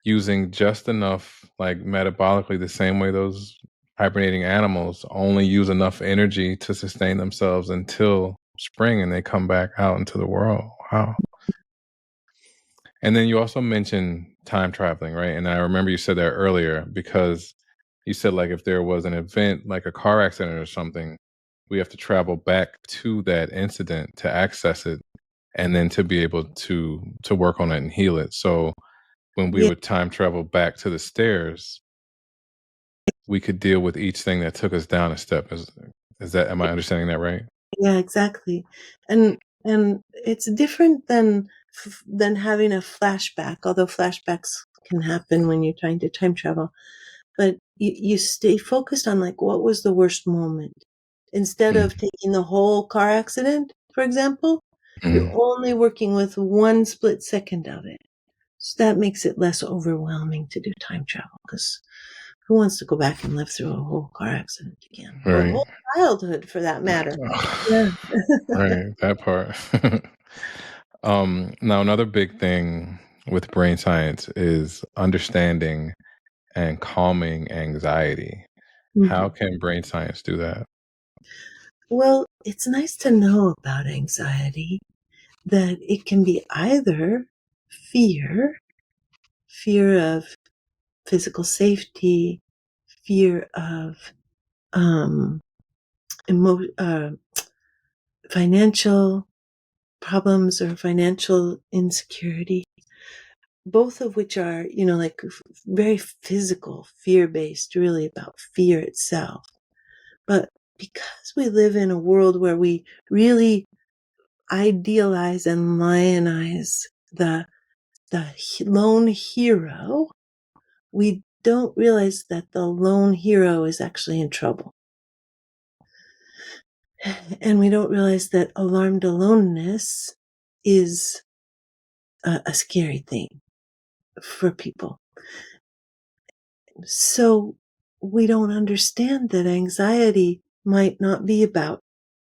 using just enough, like metabolically, the same way those hibernating animals only use enough energy to sustain themselves until spring and they come back out into the world. Wow. And then you also mentioned time traveling, right? And I remember you said that earlier because you said, like, if there was an event like a car accident or something, we have to travel back to that incident to access it and then to be able to work on it and heal it. So when we Yeah. would time travel back to the stairs, we could deal with each thing that took us down a step. Is that, am I understanding that right? Yeah, exactly. And it's different than having a flashback, although flashbacks can happen when you're trying to time travel. But you stay focused on like what was the worst moment. Instead of taking the whole car accident, for example, you're Mm-hmm. only working with one split second of it. So that makes it less overwhelming to do time travel because who wants to go back and live through a whole car accident again? Or a Right. whole childhood for that matter. Yeah. Right, that part. Now another big thing with brain science is understanding and calming anxiety. How Mhm. can brain science do that? Well, it's nice to know about anxiety that it can be either fear, fear of physical safety, fear of um, financial problems or financial insecurity, both of which are, like very physical, fear based, really about fear itself. But because we live in a world where we really idealize and lionize the lone hero, we don't realize that the lone hero is actually in trouble. And we don't realize that alarmed aloneness is a scary thing for people. So we don't understand that anxiety might not be about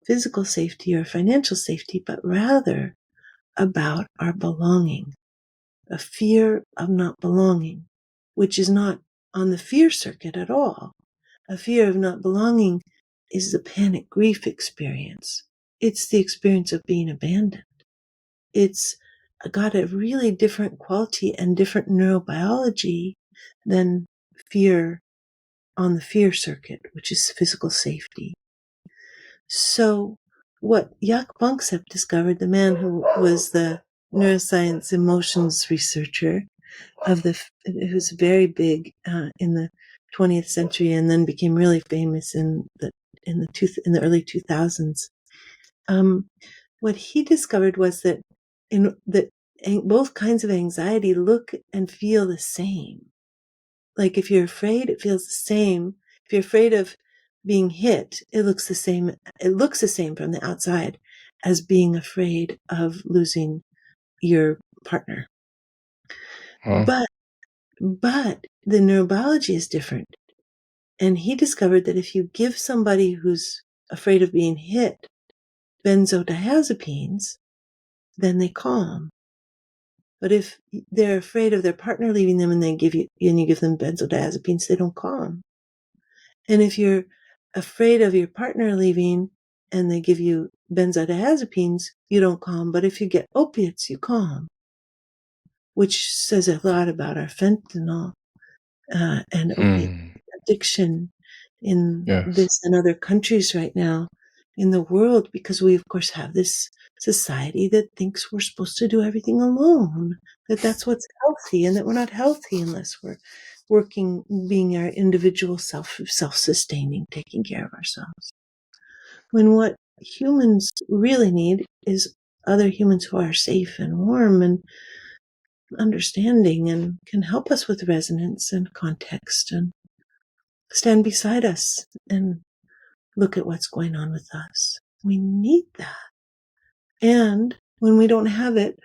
physical safety or financial safety, but rather about our belonging, a fear of not belonging, which is not on the fear circuit at all. A fear of not belonging is the panic grief experience. It's the experience of being abandoned. It's got a really different quality and different neurobiology than fear on the fear circuit, which is physical safety. So what Jaak Panksepp discovered, the man who was the neuroscience emotions researcher who's very big in the 20th century and then became really famous in the early 2000s. What he discovered was that both kinds of anxiety look and feel the same. Like if you're afraid, it feels the same. If you're afraid of being hit, it looks the same. It looks the same from the outside as being afraid of losing your partner. Well, But the neurobiology is different. And he discovered that if you give somebody who's afraid of being hit benzodiazepines, then they calm. But if they're afraid of their partner leaving them and you give them benzodiazepines, they don't calm. And if you're afraid of your partner leaving and they give you benzodiazepines, you don't calm. But if you get opiates, you calm, which says a lot about our fentanyl and opiate addiction in yes. this and other countries right now in the world, because we, of course, have this society that thinks we're supposed to do everything alone, that that's what's healthy, and that we're not healthy unless we're working, being our individual self-sustaining, taking care of ourselves. When what humans really need is other humans who are safe and warm and understanding and can help us with resonance and context and stand beside us and look at what's going on with us. We need that. And when we don't have it,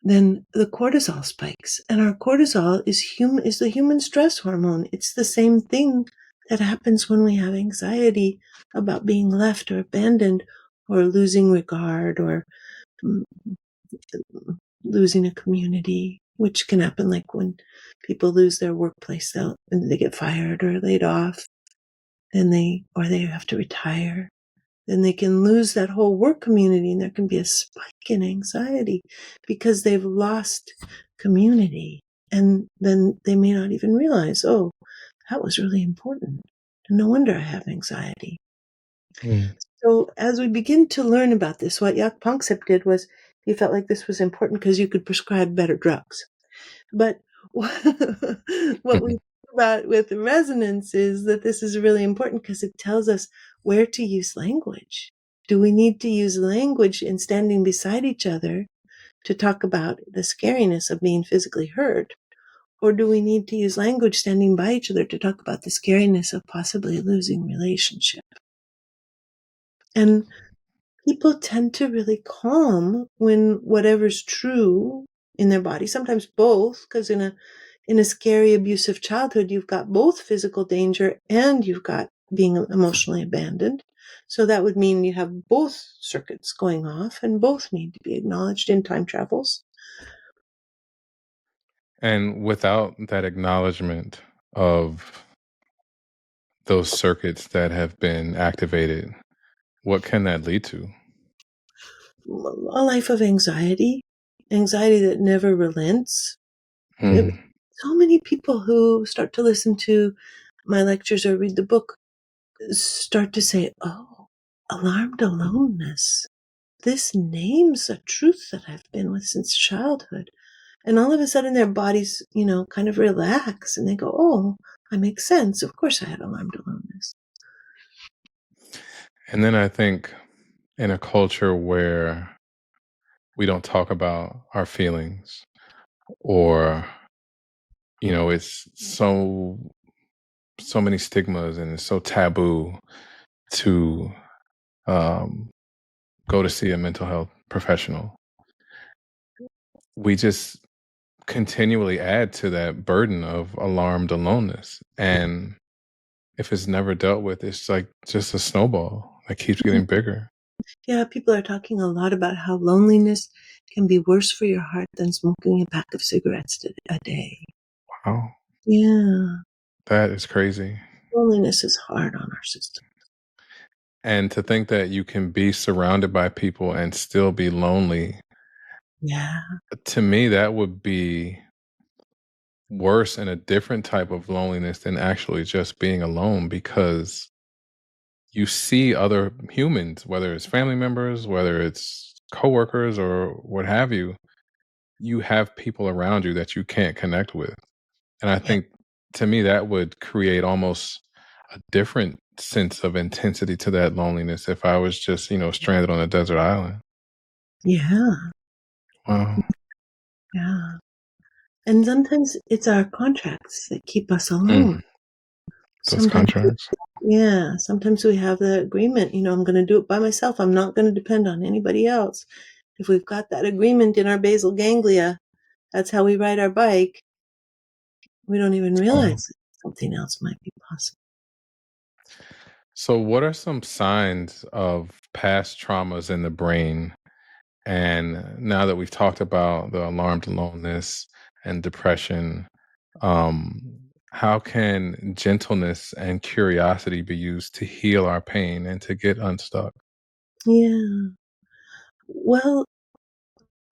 then the cortisol spikes. And our cortisol is the human stress hormone. It's the same thing that happens when we have anxiety about being left or abandoned or losing regard or losing a community, which can happen like when people lose their workplace, they get fired or laid off, they have to retire. Then they can lose that whole work community, and there can be a spike in anxiety because they've lost community. And then they may not even realize, oh, that was really important. No wonder I have anxiety. Mm. So as we begin to learn about this, what Jaak Panksepp did was he felt like this was important because you could prescribe better drugs. But what we talk about with resonance is that this is really important because it tells us where to use language. Do we need to use language in standing beside each other to talk about the scariness of being physically hurt? Or do we need to use language standing by each other to talk about the scariness of possibly losing relationship? And people tend to really calm when whatever's true in their body, sometimes both, because in a scary, abusive childhood, you've got both physical danger and you've got being emotionally abandoned. So that would mean you have both circuits going off and both need to be acknowledged in time travels. And without that acknowledgement of those circuits that have been activated, what can that lead to? A life of anxiety that never relents. So many people who start to listen to my lectures or read the book start to say, oh, alarmed aloneness. This names a truth that I've been with since childhood. And all of a sudden their bodies, kind of relax and they go, oh, I make sense. Of course I had alarmed aloneness. And then I think in a culture where we don't talk about our feelings, or it's so many stigmas and it's so taboo to go to see a mental health professional, we just continually add to that burden of alarmed aloneness. And if it's never dealt with, it's like just a snowball that keeps getting bigger. Yeah, people are talking a lot about how loneliness can be worse for your heart than smoking a pack of cigarettes a day. Wow, Yeah, that is crazy. loneliness is hard on our system. And to think that you can be surrounded by people and still be lonely, Yeah, to me, that would be worse and a different type of loneliness than actually just being alone, because you see other humans, whether it's family members, whether it's coworkers or what have you, you have people around you that you can't connect with. And I yeah, think to me, that would create almost a different sense of intensity to that loneliness if I was just, stranded on a desert island. yeah, Wow. yeah. And sometimes it's our contracts that keep us alone. Mm, those Sometimes, contracts. sometimes we have the agreement, I'm going to do it by myself. I'm not going to depend on anybody else. If we've got that agreement in our basal ganglia, that's how we ride our bike. We don't even Wow. realize that something else might be possible. So, what are some signs of past traumas in the brain? And now that we've talked about the alarmed aloneness and depression, how can gentleness and curiosity be used to heal our pain and to get unstuck? Yeah. Well,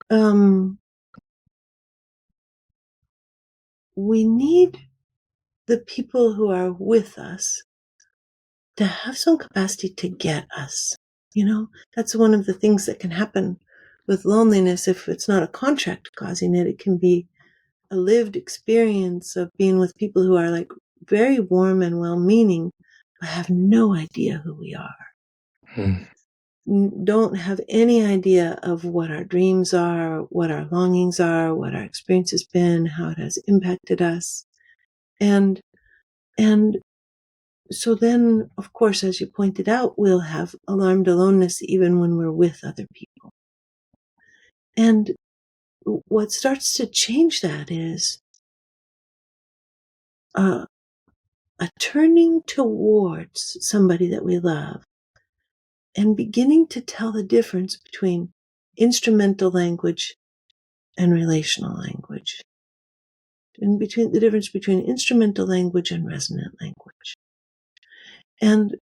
um, we need the people who are with us to have some capacity to get us. That's one of the things that can happen with loneliness. If it's not a contract causing it, it can be a lived experience of being with people who are like very warm and well meaning, but have no idea who we are. Mm. don't have any idea of what our dreams are, what our longings are, what our experience has been, how it has impacted us. And so then, of course, as you pointed out, we'll have alarmed aloneness even when we're with other people. And what starts to change that is a turning towards somebody that we love and beginning to tell the difference between instrumental language and relational language, and between the difference between instrumental language and resonant language. And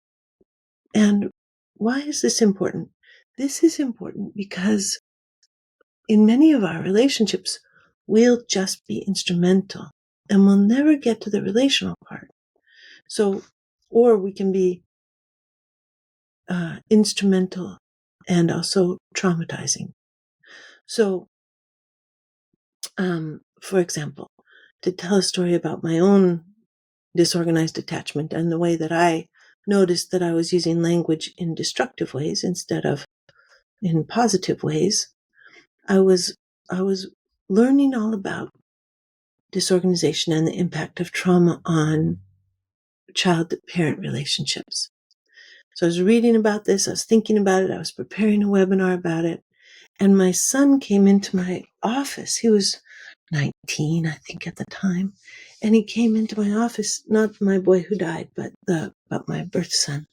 why is this important? This is important because in many of our relationships, we'll just be instrumental and we'll never get to the relational part. So, or we can be instrumental and also traumatizing. So, for example, to tell a story about my own disorganized attachment and the way that I noticed that I was using language in destructive ways instead of in positive ways, I was learning all about disorganization and the impact of trauma on child-parent relationships. So I was reading about this, I was thinking about it, I was preparing a webinar about it, and my son came into my office. He was 19, I think, at the time. And he came into my office, not my boy who died, but my birth son.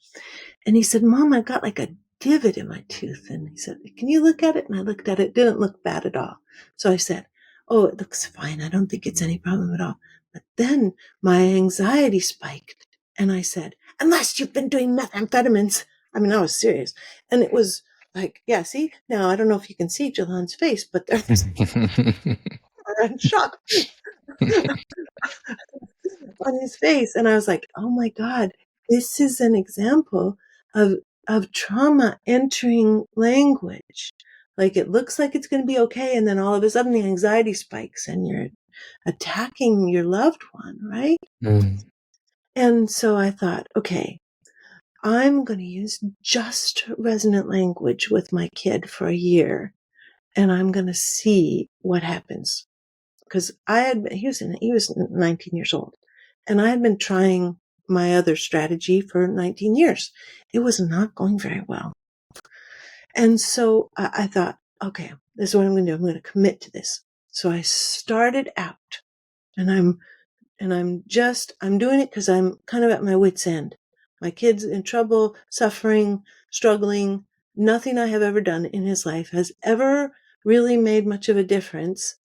And he said, "Mom, I've got like a divot in my tooth." And he said, "Can you look at it?" And I looked at it. It didn't look bad at all. So I said, "Oh, it looks fine. I don't think it's any problem at all." But then my anxiety spiked. And I said, "Unless you've been doing methamphetamines." I mean, I was serious. And it was like, yeah, see? Now, I don't know if you can see Jalan's face, but there's a shock on his face. And I was like, oh my God, this is an example of trauma entering language. Like it looks like it's going to be okay. And then all of a sudden the anxiety spikes and you're attacking your loved one, right? Mm. And so I thought, okay, I'm going to use just resonant language with my kid for a year. And I'm going to see what happens. Because he was 19 years old. And I had been trying my other strategy for 19 years. It was not going very well. And so I thought, okay, this is what I'm going to do. I'm going to commit to this. So I started out and I'm doing it because I'm kind of at my wit's end. My kid's in trouble, suffering, struggling. Nothing I have ever done in his life has ever really made much of a difference,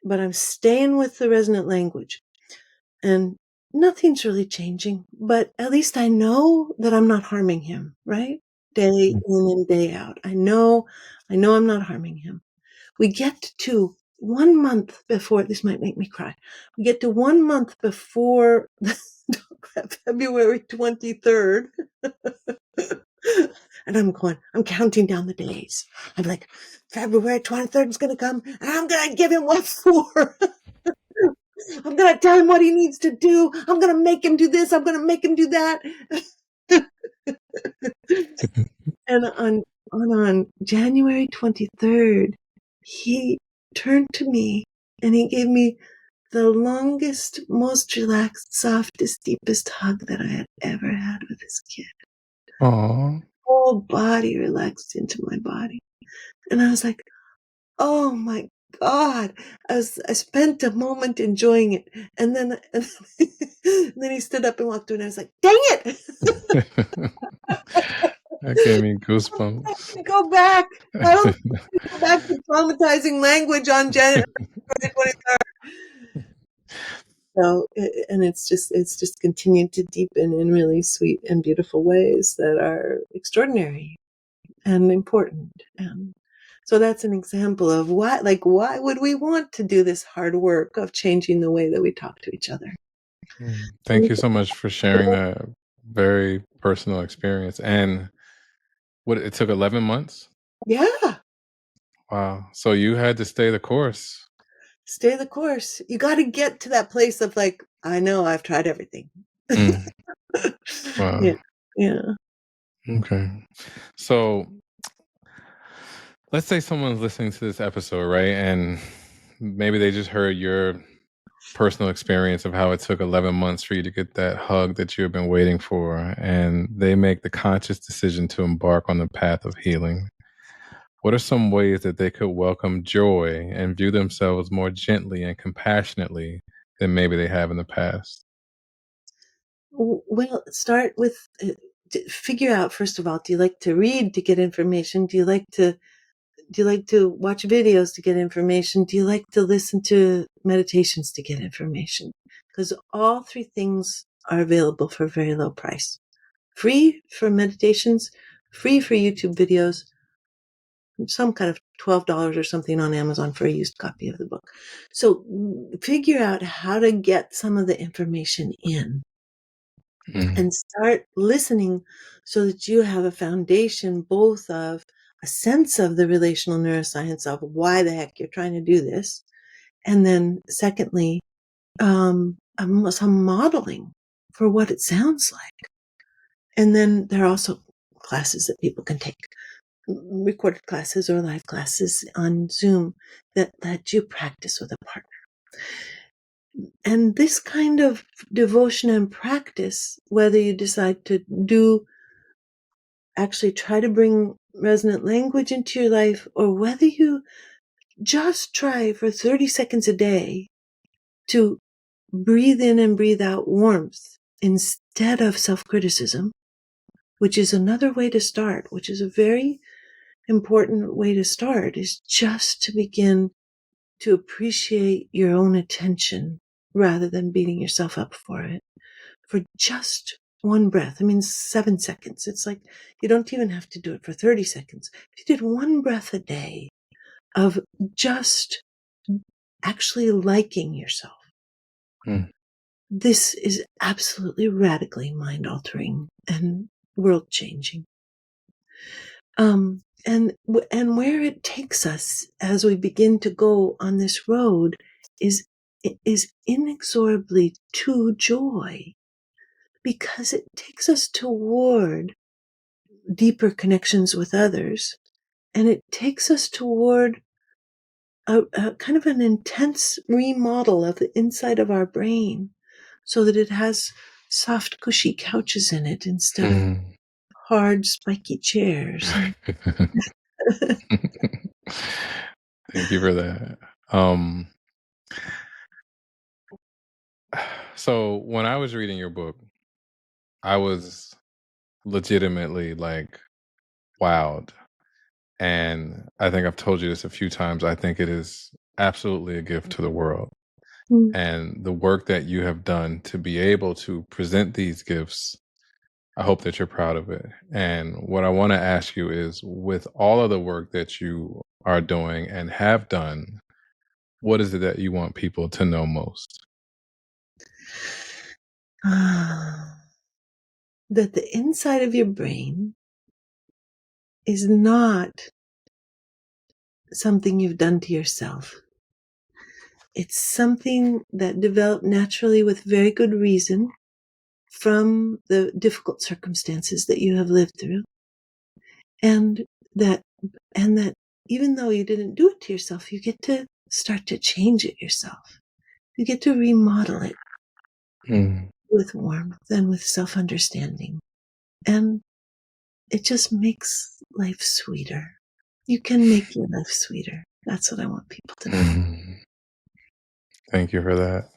but I'm staying with the resonant language. And nothing's really changing, but at least I know that I'm not harming him, right? Day in and day out. I know I'm not harming him. We get to 1 month before, this might make me cry. We get to 1 month before February 23rd. And I'm counting down the days. I'm like, February 23rd is going to come and I'm going to give him what for. I'm going to tell him what he needs to do. I'm going to make him do this. I'm going to make him do that. And on January 23rd, he turned to me and he gave me the longest, most relaxed, softest, deepest hug that I had ever had with his kid. Aww. Whole body relaxed into my body. And I was like, oh my God. I spent a moment enjoying it. And then he stood up and walked away and I was like, dang it. That gave me goosebumps. Go back. I don't go back to traumatizing language on January 23rd. So, and it's just continued to deepen in really sweet and beautiful ways that are extraordinary and important. And so that's an example of why would we want to do this hard work of changing the way that we talk to each other? Thank you so much for sharing that very personal experience. And what, it took 11 months? Yeah. Wow. So you had to stay the course. Stay the course. You got to get to that place of like, I know I've tried everything. Wow. Yeah. Yeah. Okay. So let's say someone's listening to this episode, right? And maybe they just heard your personal experience of how it took 11 months for you to get that hug that you have been waiting for, and they make the conscious decision to embark on the path of healing. What are some ways that they could welcome joy and view themselves more gently and compassionately than maybe they have in the past? Well, start with figure out, first of all, do you like to read to get information? Do you like to watch videos to get information? Do you like to listen to meditations to get information? Because all three things are available for a very low price. Free for meditations, free for YouTube videos, some kind of $12 or something on Amazon for a used copy of the book. So figure out how to get some of the information in Mm, and start listening so that you have a foundation both of a sense of the relational neuroscience of why the heck you're trying to do this. And then secondly, some modeling for what it sounds like. And then there are also classes that people can take, recorded classes or live classes on Zoom that let you practice with a partner. And this kind of devotion and practice, whether you decide to actually try to bring resonant language into your life, or whether you just try for 30 seconds a day to breathe in and breathe out warmth instead of self-criticism, which is another way to start, which is a very important way to start, is just to begin to appreciate your own attention rather than beating yourself up for it. For just one breath, 7 seconds. It's like you don't even have to do it for 30 seconds. If you did one breath a day of just actually liking yourself, mm, this is absolutely radically mind altering and world changing. And where it takes us as we begin to go on this road is inexorably to joy, because it takes us toward deeper connections with others, and it takes us toward a kind of an intense remodel of the inside of our brain so that it has soft, cushy couches in it instead of mm. hard, spiky chairs. Thank you for that. So when I was reading your book, I was legitimately like wowed. And I think I've told you this a few times. I think it is absolutely a gift to the world. Mm. And the work that you have done to be able to present these gifts, I hope that you're proud of it. And what I want to ask you is, with all of the work that you are doing and have done, what is it that you want people to know most? That the inside of your brain is not something you've done to yourself. It's something that developed naturally with very good reason from the difficult circumstances that you have lived through. And that and that even though you didn't do it to yourself, you get to start to change it yourself. You get to remodel it Mm, with warmth and with self-understanding. And it just makes life sweeter. You can make your life sweeter. That's what I want people to know. mm. Thank you for that.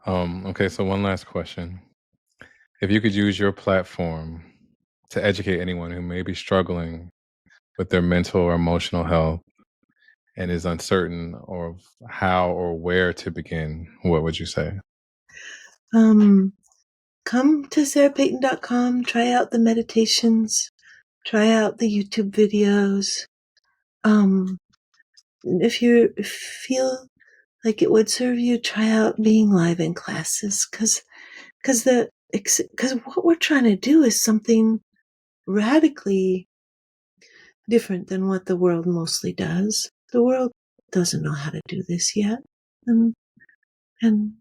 Okay, so one last question. If you could use your platform to educate anyone who may be struggling with their mental or emotional health and is uncertain of how or where to begin, what would you say? Um, Come to sarahpayton.com, try out the meditations, try out the YouTube videos. If you feel like it would serve you, try out being live in classes, because what we're trying to do is something radically different than what the world mostly does. The world doesn't know how to do this yet, and and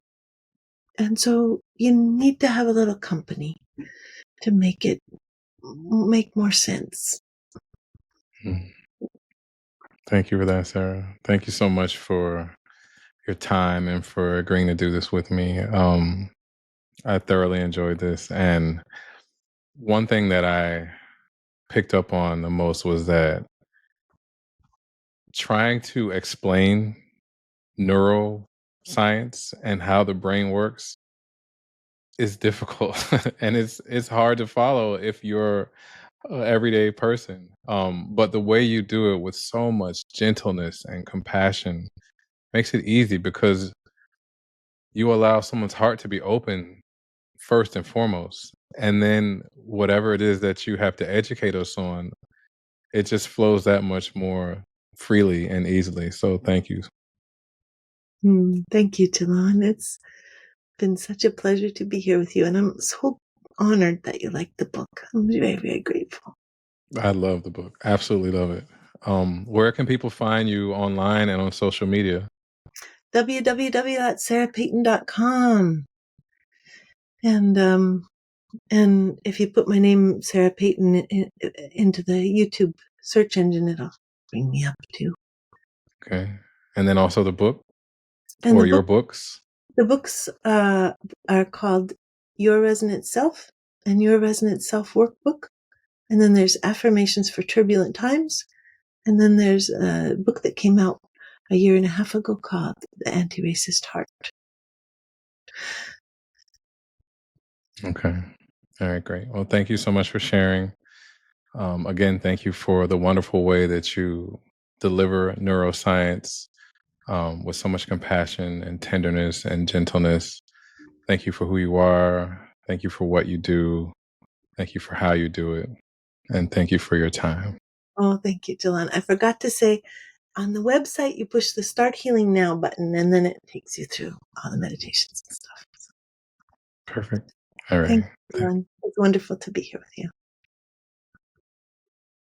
and so you need to have a little company to make it make more sense. Mm. Thank you for that, Sarah. Thank you so much for your time and for agreeing to do this with me. I thoroughly enjoyed this. And one thing that I picked up on the most was that trying to explain neuroscience and how the brain works is difficult and it's hard to follow if you're an everyday person. But the way you do it with so much gentleness and compassion makes it easy because you allow someone's heart to be open first and foremost. And then whatever it is that you have to educate us on, it just flows that much more freely and easily. So thank you. Thank you, Jalon. It's been such a pleasure to be here with you, and I'm so honored that you liked the book. I'm very, very grateful. I love the book. Absolutely love it. Where can people find you online and on social media? www.sarahpayton.com. And if you put my name, Sarah Payton, into the YouTube search engine, it'll bring me up too. Okay. And then also the book And or your books? the books are called Your Resonant Self and Your Resonant Self Workbook. And then there's Affirmations for Turbulent Times. And then there's a book that came out a year and a half ago called The Anti-Racist Heart. Okay. All right, great. Well, thank you so much for sharing. Again, thank you for the wonderful way that you deliver neuroscience with so much compassion and tenderness and gentleness. Thank you for who you are. Thank you for what you do. Thank you for how you do it. And thank you for your time. Oh, thank you, Jalon. I forgot to say, on the website, you push the Start Healing Now button, and then it takes you through all the meditations and stuff. Perfect. All right. Thank you, Jalon. It's wonderful to be here with you.